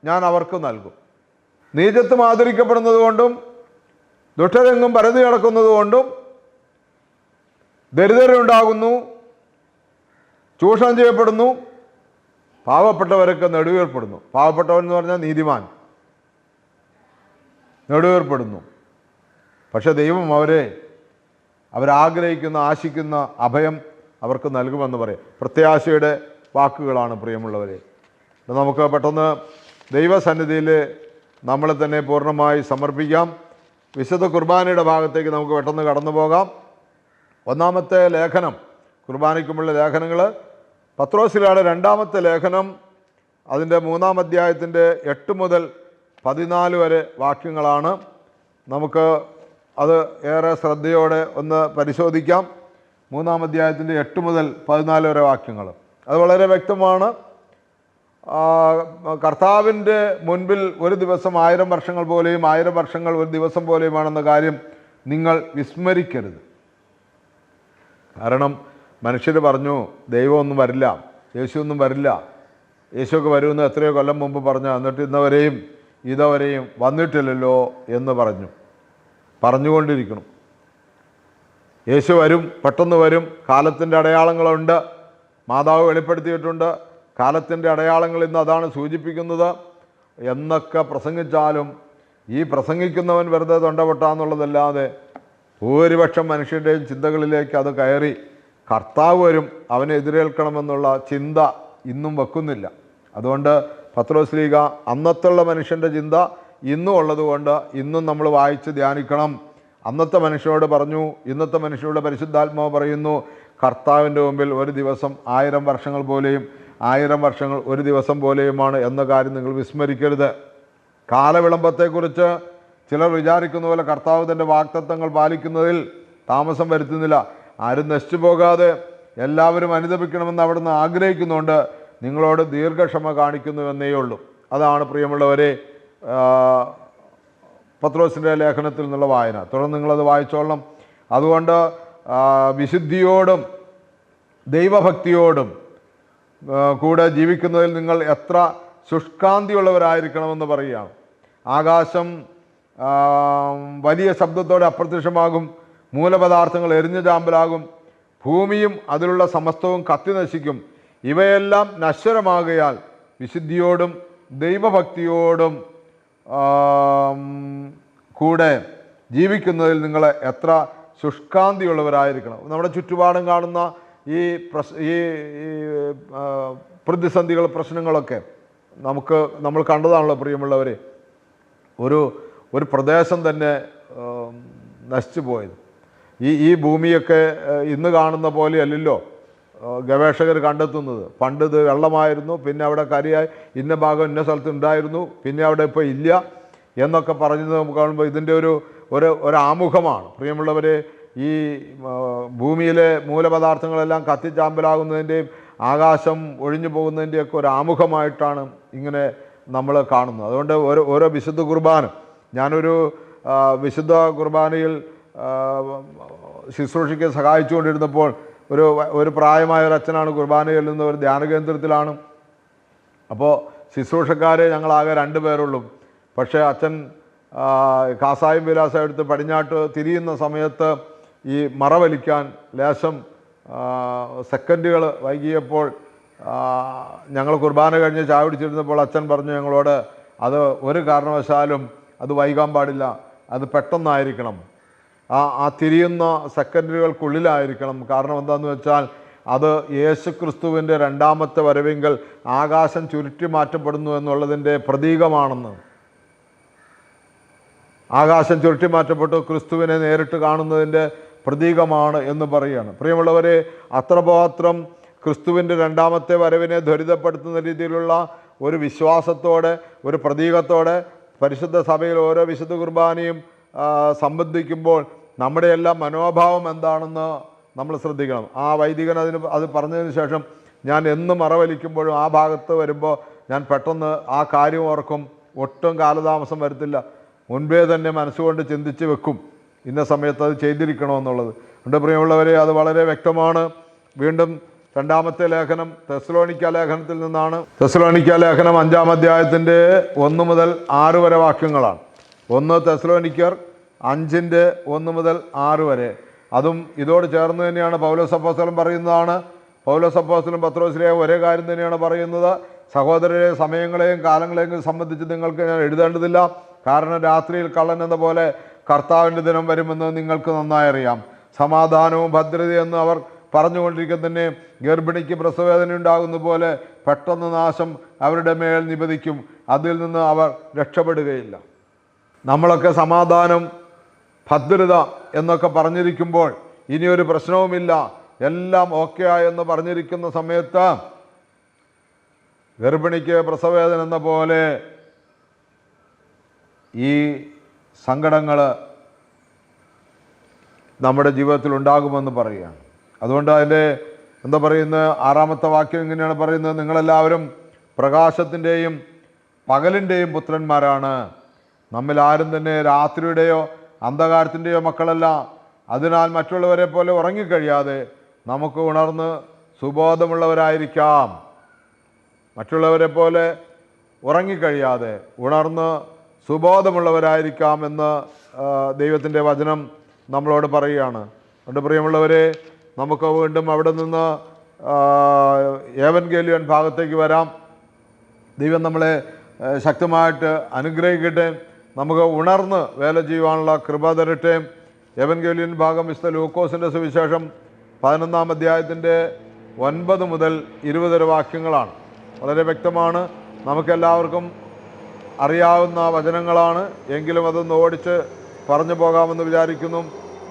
A: ഞാൻ അവർക്ക് നൽകും. നീചത്വം ആദരിക്കപ്പെടുന്നത് കൊണ്ടും ദുഷ്ടരെങ്ങും പരതി കിടക്കുന്നത് കൊണ്ടും ദരിദ്രരുണ്ടാകുന്നു, ചൂഷണം ചെയ്യപ്പെടുന്നു, പാവപ്പെട്ടവരൊക്കെ നെടുവീർപ്പെടുന്നു. പാവപ്പെട്ടവൻ എന്ന് പറഞ്ഞാൽ നീതിമാൻ നെടുവീർപ്പെടുന്നു. പക്ഷെ ദൈവം അവരാഗ്രഹിക്കുന്ന ആശിക്കുന്ന അഭയം അവർക്ക് നൽകുമെന്ന് പറയും. പ്രത്യാശയുടെ വാക്കുകളാണ് പ്രിയമുള്ളവരെ. നമുക്ക് പെട്ടെന്ന് ദൈവസന്നിധിയിൽ നമ്മളെ തന്നെ പൂർണ്ണമായി സമർപ്പിക്കാം. വിശുദ്ധ കുർബാനയുടെ ഭാഗത്തേക്ക് നമുക്ക് പെട്ടെന്ന് കടന്നു പോകാം. ഒന്നാമത്തെ ലേഖനം, കുർബാനയ്ക്കുമുള്ള ലേഖനങ്ങൾ, പത്രോസിലയുടെ 2-ാമത്തെ ലേഖനം, അതിൻ്റെ 3-ാം അധ്യായത്തിൻ്റെ 8 മുതൽ 14 വരെ വാക്യങ്ങളാണ്. നമുക്ക് അത് ഏറെ ശ്രദ്ധയോടെ ഒന്ന് പരിശോധിക്കാം. 3-ാം അധ്യായത്തിൻ്റെ 8 മുതൽ 14 വരെ വാക്യങ്ങൾ. അത് വളരെ വ്യക്തമാണ്. കർത്താവിൻ്റെ മുൻപിൽ ഒരു ദിവസം 1000 വർഷങ്ങൾ പോലെയും 1000 വർഷങ്ങൾ ഒരു ദിവസം പോലെയുമാണെന്ന കാര്യം നിങ്ങൾ വിസ്മരിക്കരുത്. കാരണം മനുഷ്യർ പറഞ്ഞു ദൈവമൊന്നും വരില്ല, യേശുവൊന്നും വരില്ല, യേശുവൊക്കെ വരുമെന്ന് എത്രയോ കൊല്ലം മുമ്പ് പറഞ്ഞു, എന്നിട്ട് ഇതുവരെയും വന്നിട്ടില്ലല്ലോ എന്ന് പറഞ്ഞുകൊണ്ടിരിക്കണം. യേശു വരും, പെട്ടെന്ന് വരും, കാലത്തിൻ്റെ അടയാളങ്ങളുണ്ട്, മാതാവ് വെളിപ്പെടുത്തിയിട്ടുണ്ട്, കാലത്തിൻ്റെ അടയാളങ്ങൾ ഇന്ന് അതാണ് സൂചിപ്പിക്കുന്നത് എന്നൊക്കെ പ്രസംഗിച്ചാലും ഈ പ്രസംഗിക്കുന്നവൻ വെറുതെ തൊണ്ടപൊട്ടാന്നുള്ളതല്ലാതെ ഭൂരിപക്ഷം മനുഷ്യരുടെയും ചിന്തകളിലേക്ക് അത് കയറി കർത്താവ് വരും, അവനെ എതിരേൽക്കണമെന്നുള്ള ചിന്ത ഇന്നും വെക്കുന്നില്ല. അതുകൊണ്ട് പത്രോസ്ലീഗ അന്നത്തുള്ള മനുഷ്യൻ്റെ ചിന്ത ഇന്നും ഉള്ളതുകൊണ്ട് ഇന്നും നമ്മൾ വായിച്ച് ധ്യാനിക്കണം. അന്നത്തെ മനുഷ്യനോട് പറഞ്ഞു, ഇന്നത്തെ മനുഷ്യനോട് പരിശുദ്ധാത്മാവ് പറയുന്നു, കർത്താവിൻ്റെ മുമ്പിൽ ഒരു ദിവസം 1000 വർഷങ്ങൾ പോലെയും 1000 വർഷങ്ങൾ ഒരു ദിവസം പോലെയുമാണ് എന്ന കാര്യം നിങ്ങൾ വിസ്മരിക്കരുത്. കാലവിളംബത്തെക്കുറിച്ച് ചിലർ വിചാരിക്കുന്ന പോലെ കർത്താവ് തൻ്റെ വാഗ്ദത്തങ്ങൾ പാലിക്കുന്നതിൽ താമസം വരുത്തുന്നില്ല. ആരും നശിച്ചു പോകാതെ എല്ലാവരും അനുദപിക്കണമെന്ന് അവിടുന്ന് ആഗ്രഹിക്കുന്നുണ്ട്. നിങ്ങളോട് ദീർഘക്ഷമ കാണിക്കുന്നുവെന്നേ ഉള്ളൂ. അതാണ് പ്രിയമുള്ളവരെ പത്രോസിൻ്റെ ലേഖനത്തിൽ നിന്നുള്ള വായന. തുടർന്ന് നിങ്ങളത് വായിച്ചോളണം. അതുകൊണ്ട് വിശുദ്ധിയോടും ദൈവഭക്തിയോടും കൂടെ ജീവിക്കുന്നതിൽ നിങ്ങൾ എത്ര ശുഷ്കാന്തിയുള്ളവരായിരിക്കണമെന്ന് പറയുകയാണ്. ആകാശം വലിയ ശബ്ദത്തോടെ അപ്രത്യക്ഷമാകും, മൂലപദാർത്ഥങ്ങൾ എരിഞ്ഞ ചാമ്പലാകും, ഭൂമിയും അതിലുള്ള സമസ്തവും കത്തി നശിക്കും. ഇവയെല്ലാം നശ്വരമാകയാൽ വിശുദ്ധിയോടും ദൈവഭക്തിയോടും കൂടെ ജീവിക്കുന്നതിൽ നിങ്ങൾ എത്ര ശുഷ്കാന്തിയുള്ളവരായിരിക്കണം. നമ്മുടെ ചുറ്റുപാടും കാണുന്ന ഈ പ്രതിസന്ധികൾ, പ്രശ്നങ്ങളൊക്കെ നമ്മൾ കണ്ടതാണല്ലോ പ്രിയമുള്ളവരെ. ഒരു പ്രദേശം തന്നെ നശിച്ചു പോയത്. ഈ ഭൂമിയൊക്കെ ഇന്ന് കാണുന്ന പോലെയല്ലല്ലോ ഗവേഷകർ കണ്ടെത്തുന്നത്. പണ്ട് ഇത് വെള്ളമായിരുന്നു, പിന്നെ അവിടെ കരിയായി, ഇന്ന ഭാഗം ഇന്ന സ്ഥലത്ത് ഉണ്ടായിരുന്നു, പിന്നെ അവിടെ ഇപ്പോൾ ഇല്ല എന്നൊക്കെ പറഞ്ഞത് നമുക്ക് കാണുമ്പോൾ ഇതിൻ്റെ ഒരു ആമുഖമാണ് പ്രിയമുള്ളവരെ. ഈ ഭൂമിയിലെ മൂലപദാർത്ഥങ്ങളെല്ലാം കത്തിച്ചാമ്പലാകുന്നതിൻ്റെയും ആകാശം ഒഴിഞ്ഞു പോകുന്നതിൻ്റെയൊക്കെ ഒരു ആമുഖമായിട്ടാണ് ഇങ്ങനെ നമ്മൾ കാണുന്നത്. അതുകൊണ്ട് ഓരോ വിശുദ്ധ കുർബാന, ഞാനൊരു വിശുദ്ധ കുർബാനയിൽ ശുശ്രൂഷയ്ക്ക് സഹായിച്ചുകൊണ്ടിരുന്നപ്പോൾ ഒരു പ്രായമായ ഒരു അച്ഛനാണ് കുർബാന ചൊല്ലുന്ന ഒരു ധ്യാന കേന്ദ്രത്തിലാണ്. അപ്പോൾ ശുശ്രൂഷക്കാരെ ഞങ്ങളാകെ 2 പേരുള്ളൂ. പക്ഷേ അച്ഛൻ കാസായും വിലാസം എടുത്ത് പടിഞ്ഞാട്ട് തിരിയുന്ന സമയത്ത് ഈ മറ വലിക്കാൻ ലേശം സെക്കൻഡുകൾ വൈകിയപ്പോൾ ഞങ്ങൾ കുർബാന കഴിഞ്ഞ് ചായ പിടിച്ചിരുന്നപ്പോൾ അച്ഛൻ പറഞ്ഞു ഞങ്ങളോട്, അത് ഒരു കാരണവശാലും അത് വൈകാൻ പാടില്ല, അത് പെട്ടെന്നായിരിക്കണം, ആ തിരിയുന്ന സെക്കൻഡുകൾക്കുള്ളിലായിരിക്കണം. കാരണം എന്താണെന്ന് വെച്ചാൽ അത് യേശുക്രിസ്തുവിൻ്റെ 2ാമത്തെ വരവെങ്കിൽ ആകാശം ചുരുട്ടി മാറ്റപ്പെടുന്നു എന്നുള്ളതിൻ്റെ പ്രതീകമാണെന്ന്. ആകാശം ചുരുട്ടി മാറ്റപ്പെട്ടു ക്രിസ്തുവിനെ നേരിട്ട് കാണുന്നതിൻ്റെ പ്രതീകമാണ് എന്ന് പറയുകയാണ്. പ്രിയമുള്ളവരെ, അത്രമാത്രം ക്രിസ്തുവിൻ്റെ 2ാമത്തെ വരവിനെ ത്വരിതപ്പെടുത്തുന്ന രീതിയിലുള്ള ഒരു വിശ്വാസത്തോടെ, ഒരു പ്രതീകത്തോടെ പരിശുദ്ധ സഭയിൽ ഓരോ വിശുദ്ധ കുർബാനയും സംബന്ധിക്കുമ്പോൾ നമ്മുടെ എല്ലാം മനോഭാവം എന്താണെന്ന് നമ്മൾ ശ്രദ്ധിക്കണം. ആ വൈദികൻ അത് പറഞ്ഞതിന് ശേഷം ഞാൻ എന്നും മറവലിക്കുമ്പോഴും ആ ഭാഗത്ത് വരുമ്പോൾ ഞാൻ പെട്ടെന്ന് ആ കാര്യം ഓർക്കും. ഒട്ടും കാലതാമസം വരത്തില്ല. മുൻപേ തന്നെ മനസ്സുകൊണ്ട് ചിന്തിച്ച് വെക്കും ഇന്ന സമയത്ത് അത് ചെയ്തിരിക്കണമെന്നുള്ളത്. എൻ്റെ പ്രിയമുള്ളവരെ, അത് വളരെ വ്യക്തമാണ്. വീണ്ടും രണ്ടാമത്തെ ലേഖനം തെസ്സലോനിക്ക ലേഖനത്തിൽ നിന്നാണ്. തെസ്സലോനിക്ക ലേഖനം 5-ാം അധ്യായത്തിൻ്റെ 1 മുതൽ 6 വരെ വാക്യങ്ങളാണ്. 1 തെസ്സലോനിക്കർ 5:1 മുതൽ 6 വരെ. അതും ഇതോട് ചേർന്ന് തന്നെയാണ് പൗലോസ് അപ്പോസ്തലൻ പറയുന്നതാണ്. പൗലോസ് അപ്പോസ്തലൻ പത്രോസിലെയും ഒരേ കാര്യം തന്നെയാണ് പറയുന്നത്. സഹോദരരെ, സമയങ്ങളെയും കാലങ്ങളെയും സംബന്ധിച്ച് നിങ്ങൾക്ക് ഞാൻ എഴുതേണ്ടതില്ല. കാരണം രാത്രിയിൽ കള്ളൻ എന്ന പോലെ കർത്താവിൻ്റെ ദിനം വരുമെന്ന് നിങ്ങൾക്ക് നന്നായി അറിയാം. സമാധാനവും ഭദ്രതയെന്ന് അവർ പറഞ്ഞുകൊണ്ടിരിക്കുന്ന തന്നെ ഗർഭിണിക്ക് പ്രസവവേദന ഉണ്ടാകുന്ന പോലെ പെട്ടെന്ന് നാശം അവരുടെ മേൽ നിപതിക്കും. അതിൽ നിന്ന് അവർ രക്ഷപ്പെടുകയില്ല. നമ്മളൊക്കെ സമാധാനം, ഭദ്രത എന്നൊക്കെ പറഞ്ഞിരിക്കുമ്പോൾ ഇനിയൊരു പ്രശ്നവുമില്ല, എല്ലാം ഓക്കെ ആയെന്ന് പറഞ്ഞിരിക്കുന്ന സമയത്ത് ഗർഭിണിക്ക് പ്രസവവേദന എന്ന പോലെ ഈ സങ്കടങ്ങൾ നമ്മുടെ ജീവിതത്തിൽ ഉണ്ടാകുമെന്ന് പറയുകയാണ്. അതുകൊണ്ട് അതിൻ്റെ എന്താ പറയുന്നത്, 6-ാമത്തെ വാക്യം ഇങ്ങനെയാണ് പറയുന്നത്: നിങ്ങളെല്ലാവരും പ്രകാശത്തിൻ്റെയും പകലിൻ്റെയും പുത്രന്മാരാണ്. നമ്മിൽ ആരും തന്നെ രാത്രിയുടെയോ അന്ധകാരത്തിൻ്റെയോ മക്കളല്ല. അതിനാൽ മറ്റുള്ളവരെ പോലെ ഉറങ്ങിക്കഴിയാതെ നമുക്ക് ഉണർന്ന് സുബോധമുള്ളവരായിരിക്കാം. മറ്റുള്ളവരെ പോലെ ഉറങ്ങിക്കഴിയാതെ ഉണർന്ന് സുബോധമുള്ളവരായിരിക്കാം എന്ന് ദൈവത്തിൻ്റെ വചനം നമ്മളോട് പറയുകയാണ്. എൻ്റെ പ്രിയമുള്ളവരെ, നമുക്ക് വീണ്ടും അവിടെ നിന്ന് ഏവൻഗേലിയൻ ഭാഗത്തേക്ക് വരാം. ദൈവം നമ്മളെ ശക്തമായിട്ട് അനുഗ്രഹിക്കട്ടെ. നമുക്ക് ഉണർന്ന് വേല ചെയ്യുവാനുള്ള കൃപ തരട്ടെ. ഏവൻഗേലിയൻ ഭാഗം വിശുദ്ധ ലൂക്കോസിൻ്റെ സുവിശേഷം 11-ാം അധ്യായത്തിൻ്റെ 9 മുതൽ 20 വരെ വാക്യങ്ങളാണ്. വളരെ വ്യക്തമാണ്, നമുക്കെല്ലാവർക്കും അറിയാവുന്ന വചനങ്ങളാണ്. എങ്കിലും അതൊന്ന് ഓടിച്ച് പറഞ്ഞു പോകാമെന്ന് വിചാരിക്കുന്നു.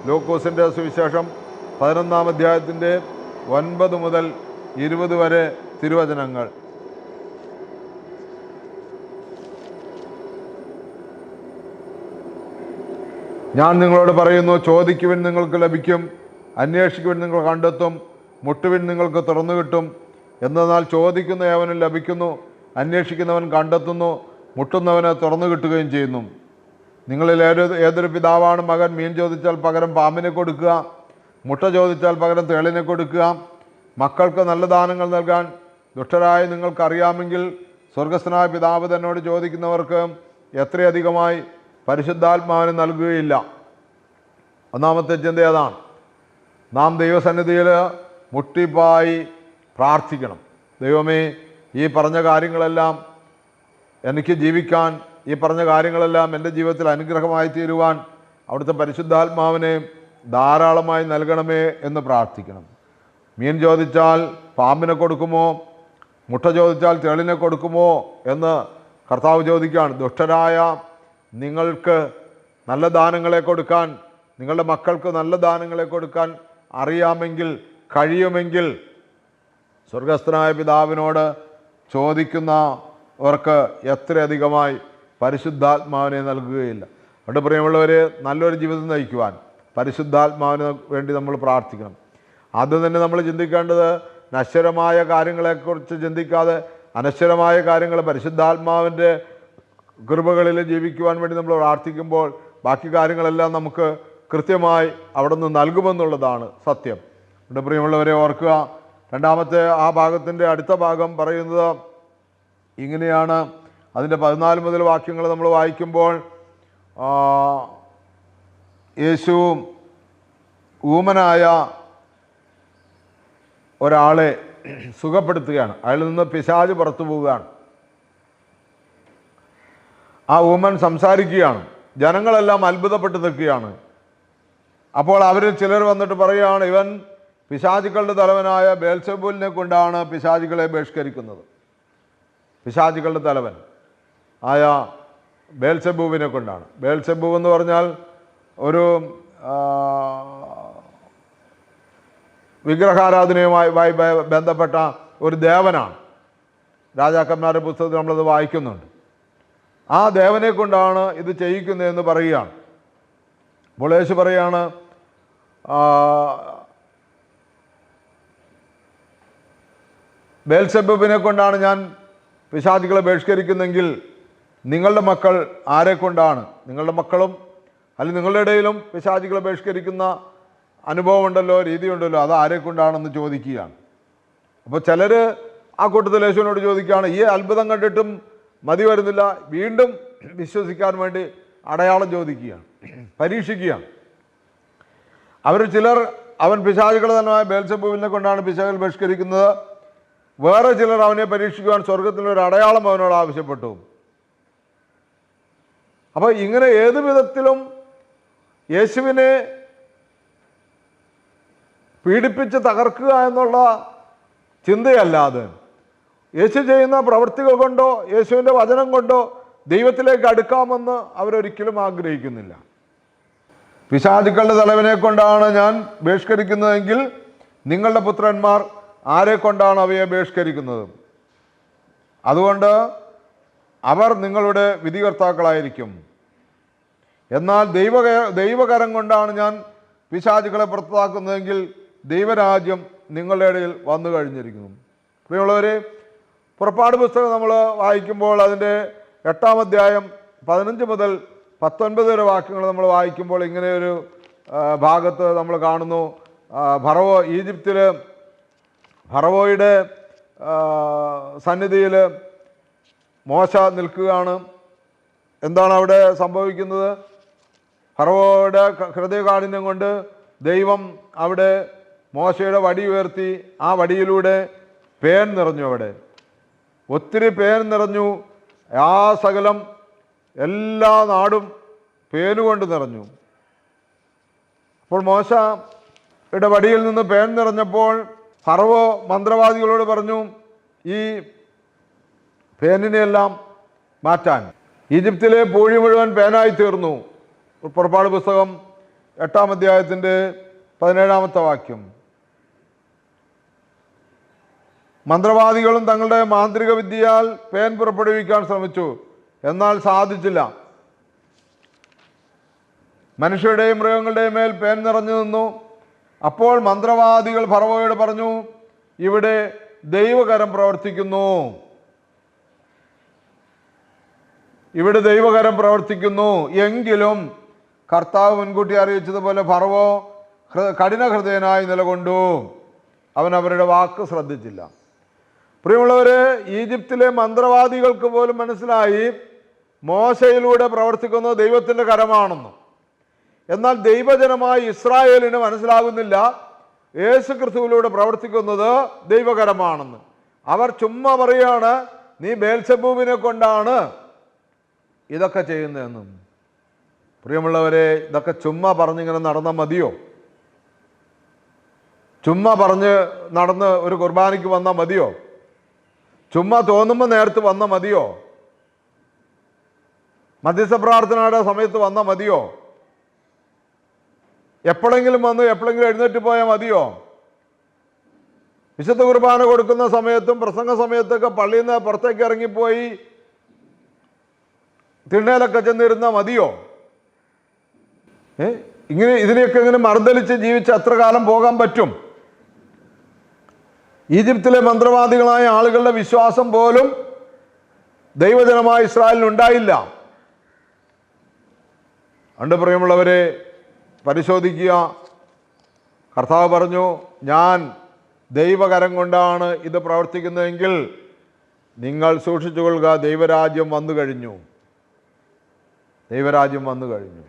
A: ലൂക്കോസിൻ്റെ സുവിശേഷം 11-ാം അധ്യായത്തിൻ്റെ 9 മുതൽ 20 വരെ തിരുവചനങ്ങൾ. ഞാൻ നിങ്ങളോട് പറയുന്നു, ചോദിക്കുവിൻ നിങ്ങൾക്ക് ലഭിക്കും, അന്വേഷിക്കുവിൻ നിങ്ങൾ കണ്ടെത്തും, മുട്ടുവിൻ നിങ്ങൾക്ക് തുറന്നു കിട്ടും. എന്തെന്നാൽ ചോദിക്കുന്ന ഏവനും ലഭിക്കുന്നു, അന്വേഷിക്കുന്നവൻ കണ്ടെത്തുന്നു, മുട്ടുന്നവന് തുറന്നു കിട്ടുകയും ചെയ്യുന്നു. നിങ്ങളിൽ ഏതൊരു പിതാവാണ് മകൻ മീൻ ചോദിച്ചാൽ പകരം പാമ്പിനെ കൊടുക്കുക, മുട്ട ചോദിച്ചാൽ പകരം തേളിനെ കൊടുക്കുക? മക്കൾക്ക് നല്ല ദാനങ്ങൾ നൽകാൻ ദുഷ്ടരായ നിങ്ങൾക്കറിയാമെങ്കിൽ സ്വർഗസ്ഥനായ പിതാവ് തന്നോട് ചോദിക്കുന്നവർക്ക് എത്രയധികമായി പരിശുദ്ധാത്മാവിനെ നൽകുകയില്ല. ഒന്നാമത്തെ ചിന്ത അതാണ്. നാം ദൈവസന്നിധിയിൽ മുട്ടിപ്പായി പ്രാർത്ഥിക്കണം. ദൈവമേ, ഈ പറഞ്ഞ കാര്യങ്ങളെല്ലാം എനിക്ക് ജീവിക്കാൻ, ഈ പറഞ്ഞ കാര്യങ്ങളെല്ലാം എൻ്റെ ജീവിതത്തിൽ അനുഗ്രഹമായി തീരുവാൻ അവിടുത്തെ പരിശുദ്ധാത്മാവിനെ ധാരാളമായി നൽകണമേ എന്ന് പ്രാർത്ഥിക്കണം. മീൻ ചോദിച്ചാൽ പാമ്പിനെ കൊടുക്കുമോ, മുട്ട ചോദിച്ചാൽ തേളിനെ കൊടുക്കുമോ എന്ന് കർത്താവ് ചോദിക്കുകയാണ്. ദുഷ്ടരായ നിങ്ങൾക്ക് നല്ല ദാനങ്ങളെ കൊടുക്കാൻ, നിങ്ങളുടെ മക്കൾക്ക് നല്ല ദാനങ്ങളെ കൊടുക്കാൻ അറിയാമെങ്കിൽ, കഴിയുമെങ്കിൽ സ്വർഗസ്ഥനായ പിതാവിനോട് ചോദിക്കുന്നവർക്ക് എത്രയധികമായി പരിശുദ്ധാത്മാവിനെ നൽകുകയില്ല. അതുകൊണ്ട് പ്രിയമുള്ളവർ, നല്ലൊരു ജീവിതം നയിക്കുവാൻ പരിശുദ്ധാത്മാവിന് വേണ്ടി നമ്മൾ പ്രാർത്ഥിക്കണം. അത് തന്നെ നമ്മൾ ചിന്തിക്കേണ്ടത് നശ്വരമായ കാര്യങ്ങളെക്കുറിച്ച് ചിന്തിക്കാതെ അനശ്വരമായ കാര്യങ്ങൾ, പരിശുദ്ധാത്മാവിൻ്റെ കൃപകളിൽ ജീവിക്കുവാൻ വേണ്ടി നമ്മൾ പ്രാർത്ഥിക്കുമ്പോൾ ബാക്കി കാര്യങ്ങളെല്ലാം നമുക്ക് കൃത്യമായി അവിടെ നിന്ന് നൽകുമെന്നുള്ളതാണ് സത്യം. എൻ്റെ പ്രിയമുള്ളവരെ ഓർക്കുക, രണ്ടാമത്തെ ആ ഭാഗത്തിൻ്റെ അടുത്ത ഭാഗം പറയുന്നത് ഇങ്ങനെയാണ്. അതിൻ്റെ 14 മുതൽ വാക്യങ്ങൾ നമ്മൾ വായിക്കുമ്പോൾ യേശുവും ഊമനായ ഒരാളെ സുഖപ്പെടുത്തുകയാണ്. അയാളിൽ നിന്ന് പിശാച് പുറത്തു പോവുകയാണ്. ആ ഊമൻ സംസാരിക്കുകയാണ്. ജനങ്ങളെല്ലാം അത്ഭുതപ്പെട്ട് നിൽക്കുകയാണ്. അപ്പോൾ അവരിൽ ചിലർ വന്നിട്ട് പറയുകയാണ്, ഇവൻ പിശാചുക്കളുടെ തലവനായ ബേൽസെബൂലിനെ കൊണ്ടാണ് പിശാചുക്കളെ ബഹിഷ്കരിക്കുന്നത്. പിശാചുക്കളുടെ തലവൻ ആയ ബേൽസെബൂവിനെ കൊണ്ടാണ്. ബേൽസെബൂവ് എന്ന് പറഞ്ഞാൽ ഒരു വിഗ്രഹാരാധനയുമായി ബന്ധപ്പെട്ട ഒരു ദേവനാണ്. രാജാക്കന്മാരുടെ പുസ്തകത്തിൽ നമ്മളത് വായിക്കുന്നുണ്ട്. ആ ദേവനെ കൊണ്ടാണ് ഇത് ചെയ്യിക്കുന്നതെന്ന് പറയുകയാണ്. അപ്പോൾ യേശു പറയുകയാണ്, ബേൽസെബൂബിനെ കൊണ്ടാണ് ഞാൻ പിശാചുക്കളെ ബഹിഷ്കരിക്കുന്നെങ്കിൽ നിങ്ങളുടെ മക്കൾ ആരെ കൊണ്ടാണ്? നിങ്ങളുടെ മക്കളും അല്ലെങ്കിൽ നിങ്ങളുടെ ഇടയിലും പിശാചുക്കളെ ബഹിഷ്കരിക്കുന്ന അനുഭവമുണ്ടല്ലോ, രീതിയുണ്ടല്ലോ, അത് ആരെ കൊണ്ടാണെന്ന് ചോദിക്കുകയാണ്. അപ്പോൾ ചിലർ ആ കൂട്ടത്തിൽ യേശുവിനോട് ചോദിക്കുകയാണ്, ഈ അത്ഭുതം കണ്ടിട്ടും മതി വരുന്നില്ല, വീണ്ടും വിശ്വസിക്കാൻ വേണ്ടി അടയാളം ചോദിക്കുകയാണ്, പരീക്ഷിക്കുകയാണ്. അവർ ചിലർ അവൻ പിശാചുക്കളെ തന്നെ ബേൽസെബൂബിനെ കൊണ്ടാണ് പിശാചുക്കൾ ബഹിഷ്കരിക്കുന്നത്, വേറെ ചിലർ അവനെ പരീക്ഷിക്കുവാൻ സ്വർഗത്തിലൊരു അടയാളം അവനോട് ആവശ്യപ്പെട്ടു. അപ്പോൾ ഇങ്ങനെ ഏതു വിധത്തിലും യേശുവിനെ പീഡിപ്പിച്ച് തകർക്കുക എന്നുള്ള ചിന്തയല്ലാതെ യേശു ചെയ്യുന്ന പ്രവൃത്തികൾ കൊണ്ടോ യേശുവിൻ്റെ വചനം കൊണ്ടോ ദൈവത്തിലേക്ക് അടുക്കാമെന്ന് അവരൊരിക്കലും ആഗ്രഹിക്കുന്നില്ല. പിശാചുക്കളുടെ തലവനെ കൊണ്ടാണ് ഞാൻ ബഹിഷ്കരിക്കുന്നതെങ്കിൽ നിങ്ങളുടെ പുത്രന്മാർ ആരെ കൊണ്ടാണ് അവയെ ബഹിഷ്കരിക്കുന്നത്? അതുകൊണ്ട് അവർ നിങ്ങളുടെ വിധികർത്താക്കളായിരിക്കും. എന്നാൽ ദൈവകരം കൊണ്ടാണ് ഞാൻ പിശാചുക്കളെ പുറത്താക്കുന്നതെങ്കിൽ ദൈവരാജ്യം നിങ്ങളുടെ ഇടയിൽ വന്നു കഴിഞ്ഞിരിക്കുന്നു. പ്രിയമുള്ളവരെ, പുറപ്പാട് പുസ്തകം നമ്മൾ വായിക്കുമ്പോൾ അതിൻ്റെ 8-ാം അധ്യായം 15 മുതൽ 19 വരെ വാക്യങ്ങൾ നമ്മൾ വായിക്കുമ്പോൾ ഇങ്ങനെയൊരു ഭാഗത്ത് നമ്മൾ കാണുന്നു. ഈജിപ്തിൽ ഫറവോയുടെ സന്നിധിയിൽ മോശ നിൽക്കുകയാണ്. എന്താണ് അവിടെ സംഭവിക്കുന്നത്? ഫറവോയുടെ ഹൃദയകാഠിന്യം കൊണ്ട് ദൈവം അവിടെ മോശയുടെ വടി ഉയർത്തി, ആ വടിയിലൂടെ പേൻ നിറഞ്ഞു. അവിടെ ഒത്തിരി പേൻ നിറഞ്ഞു. ആ സകലം എല്ലാ നാടും പേനുകൊണ്ട് നിറഞ്ഞു. അപ്പോൾ മോശയുടെ വടിയിൽ നിന്ന് പേൻ നിറഞ്ഞപ്പോൾ ഫറവോ മന്ത്രവാദികളോട് പറഞ്ഞു, ഈ പേനിനെയെല്ലാം മാറ്റാൻ. ഈജിപ്തിലെ പൂഴി മുഴുവൻ പേനായി തീർന്നു. പുറപ്പാട് പുസ്തകം 8-ാം അധ്യായത്തിൻ്റെ 17-ാമത്തെ വാക്യം. മന്ത്രവാദികളും തങ്ങളുടെ മാന്ത്രിക വിദ്യയാൽ പേൻ പുറപ്പെടുവിക്കാൻ ശ്രമിച്ചു, എന്നാൽ സാധിച്ചില്ല. മനുഷ്യരുടെയും മൃഗങ്ങളുടെയും മേൽ പേൻ നിറഞ്ഞു നിന്നു. അപ്പോൾ മന്ത്രവാദികൾ ഫറവോയോട് പറഞ്ഞു, ഇവിടെ ദൈവകരം പ്രവർത്തിക്കുന്നു, ഇവിടെ ദൈവകരം പ്രവർത്തിക്കുന്നു. എങ്കിലും കർത്താവ് മുൻകൂട്ടി അറിയിച്ചതുപോലെ ഫറവോ കഠിന ഹൃദയനായി നിലകൊണ്ടു, അവൻ അവരുടെ വാക്ക് ശ്രദ്ധിച്ചില്ല. പ്രിയമുള്ളവരെ, ഈജിപ്തിലെ മന്ത്രവാദികൾക്ക് പോലും മനസ്സിലായി മോശയിലൂടെ പ്രവർത്തിക്കുന്നത് ദൈവത്തിൻ്റെ കരമാണെന്ന്. എന്നാൽ ദൈവജനമായ ഇസ്രായേലിന് മനസ്സിലാകുന്നില്ല യേശു ക്രിസ്തുവിലൂടെ പ്രവർത്തിക്കുന്നത് ദൈവകരമാണെന്ന്. അവർ ചുമ്മാ പറയുകയാണ്, നീ ബേൽസെബൂബിനെ കൊണ്ടാണ് ഇതൊക്കെ ചെയ്യുന്നതെന്നും. പ്രിയമുള്ളവരെ, ഇതൊക്കെ ചുമ്മാ പറഞ്ഞിങ്ങനെ നടന്നാൽ മതിയോ? ചുമ്മാ പറഞ്ഞ് നടന്ന് ഒരു കുർബാനയ്ക്ക് വന്നാൽ മതിയോ? ചുമ്മാ തോന്നുമ്പോൾ നേരത്ത് വന്നാൽ മതിയോ? മധ്യസ്ഥ പ്രാർത്ഥനയുടെ സമയത്ത് വന്നാൽ മതിയോ? എപ്പോഴെങ്കിലും വന്ന് എപ്പോഴെങ്കിലും എഴുന്നേറ്റ് പോയാൽ മതിയോ? വിശുദ്ധ കുർബാന കൊടുക്കുന്ന സമയത്തും പ്രസംഗ സമയത്തൊക്കെ പള്ളിയിൽ നിന്ന് പുറത്തേക്ക് ഇറങ്ങിപ്പോയി തിണ്ണയിലൊക്കെ ചെന്നിരുന്നാൽ മതിയോ? ഇതിനെയൊക്കെ ഇങ്ങനെ മറുതലിച്ച് ജീവിച്ച് എത്ര കാലം പോകാൻ പറ്റും? ഈജിപ്തിലെ മന്ത്രവാദികളായ ആളുകളുടെ വിശ്വാസം പോലും ദൈവജനമായ ഇസ്രായേലിനുണ്ടായില്ല. അതുകൊണ്ട് പ്രിയമുള്ളവരെ, പരിശോധിക്കുക. കർത്താവ് പറഞ്ഞു, ഞാൻ ദൈവകരം കൊണ്ടാണ് ഇത് പ്രവർത്തിക്കുന്നതെങ്കിൽ നിങ്ങൾ സൂക്ഷിച്ചുകൊള്ളുക, ദൈവരാജ്യം വന്നു കഴിഞ്ഞു, ദൈവരാജ്യം വന്നു കഴിഞ്ഞു.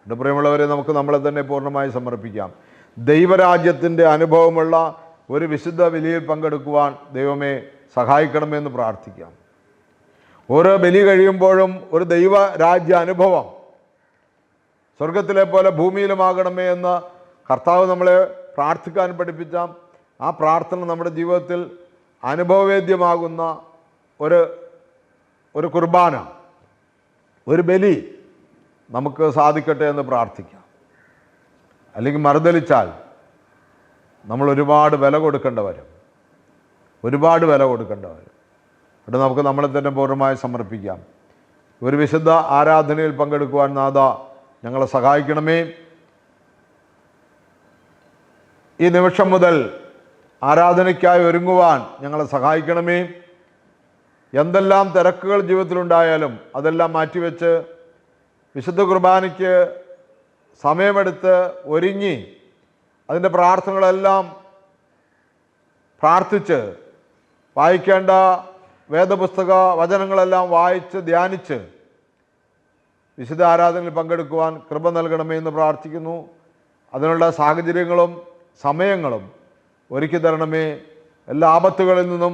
A: എൻ്റെ പ്രിയമുള്ളവരെ, നമുക്ക് നമ്മളെ തന്നെ പൂർണ്ണമായി സമർപ്പിക്കാം. ദൈവരാജ്യത്തിൻ്റെ അനുഭവമുള്ള ഒരു വിശുദ്ധ ബലിയിൽ പങ്കെടുക്കുവാൻ ദൈവമേ സഹായിക്കണമെന്ന് പ്രാർത്ഥിക്കാം. ഓരോ ബലി കഴിയുമ്പോഴും ഒരു ദൈവരാജ്യ അനുഭവം സ്വർഗത്തിലെ പോലെ ഭൂമിയിലുമാകണമേ എന്ന് കർത്താവ് നമ്മളെ പ്രാർത്ഥിക്കാൻ പഠിപ്പിച്ച ആ പ്രാർത്ഥന നമ്മുടെ ജീവിതത്തിൽ അനുഭവവേദ്യമാകുന്ന ഒരു കുർബാന, ഒരു ബലി നമുക്ക് സാധിക്കട്ടെ എന്ന് പ്രാർത്ഥിക്കാം. അല്ലെങ്കിൽ മറുതലിച്ചാൽ നമ്മൾ ഒരുപാട് വില കൊടുക്കേണ്ടി വരും, ഒരുപാട് വില കൊടുക്കേണ്ടി വരും. എന്നിട്ട് നമുക്ക് നമ്മളെ തന്നെ പൂർണ്ണമായി സമർപ്പിക്കാം. ഒരു വിശുദ്ധ ആരാധനയിൽ പങ്കെടുക്കുവാൻ നാഥ ഞങ്ങളെ സഹായിക്കണമേ. ഈ നിമിഷം മുതൽ ആരാധനയ്ക്കായി ഒരുങ്ങുവാൻ ഞങ്ങളെ സഹായിക്കണമേ. എന്തെല്ലാം തിരക്കുകൾ ജീവിതത്തിലുണ്ടായാലും അതെല്ലാം മാറ്റിവെച്ച് വിശുദ്ധ കുർബാനയ്ക്ക് സമയമെടുത്ത് ഒരുങ്ങി അതിൻ്റെ പ്രാർത്ഥനകളെല്ലാം പ്രാർത്ഥിച്ച് വായിക്കേണ്ട വേദപുസ്തക വചനങ്ങളെല്ലാം വായിച്ച് ധ്യാനിച്ച് വിശുദ്ധ ആരാധനയിൽ പങ്കെടുക്കുവാൻ കൃപ നൽകണമേ എന്ന് പ്രാർത്ഥിക്കുന്നു. അതിനുള്ള സാഹചര്യങ്ങളും സമയങ്ങളും ഒരുക്കി തരണമേ. എല്ലാ ആപത്തുകളിൽ നിന്നും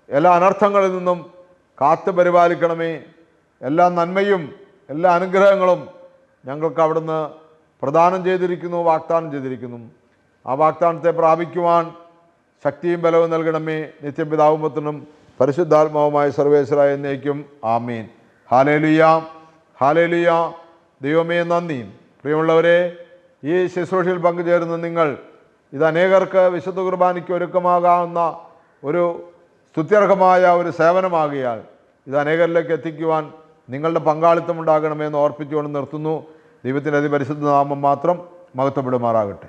A: എല്ലാ അനർത്ഥങ്ങളിൽ നിന്നും കാത്തു പരിപാലിക്കണമേ. എല്ലാ നന്മയും എല്ലാ അനുഗ്രഹങ്ങളും ഞങ്ങൾക്ക് അവിടുന്ന് പ്രദാനം ചെയ്തിരിക്കുന്നു, വാഗ്ദാനം ചെയ്തിരിക്കുന്നു. ആ വാഗ്ദാനത്തെ പ്രാപിക്കുവാൻ ശക്തിയും ബലവും നൽകണമേ. നിത്യപിതാവും പുത്രനും പരിശുദ്ധാത്മാവുമായ സർവേശ്വരായ എന്നേക്കും ആമീൻ. Hallelujah, hallelujah. ദൈവമേ നന്ദി. പ്രിയമുള്ളവരെ, ഈ ശുശ്രൂഷയിൽ പങ്കുചേരുന്ന നിങ്ങൾ ഇത് അനേകർക്ക് വിശുദ്ധ കുർബാനയ്ക്ക് ഒരുക്കമാകാവുന്ന ഒരു സ്തുത്യർഹമായ ഒരു സേവനമാകിയാൽ ഇത് അനേകരിലേക്ക് എത്തിക്കുവാൻ നിങ്ങളുടെ പങ്കാളിത്തം ഉണ്ടാകണമെന്ന് ഓർപ്പിച്ചുകൊണ്ട് നിർത്തുന്നു. ദൈവത്തിൻ്റെ അതിപരിശുദ്ധ നാമം മാത്രം മഹത്വപ്പെടുമാറാകട്ടെ.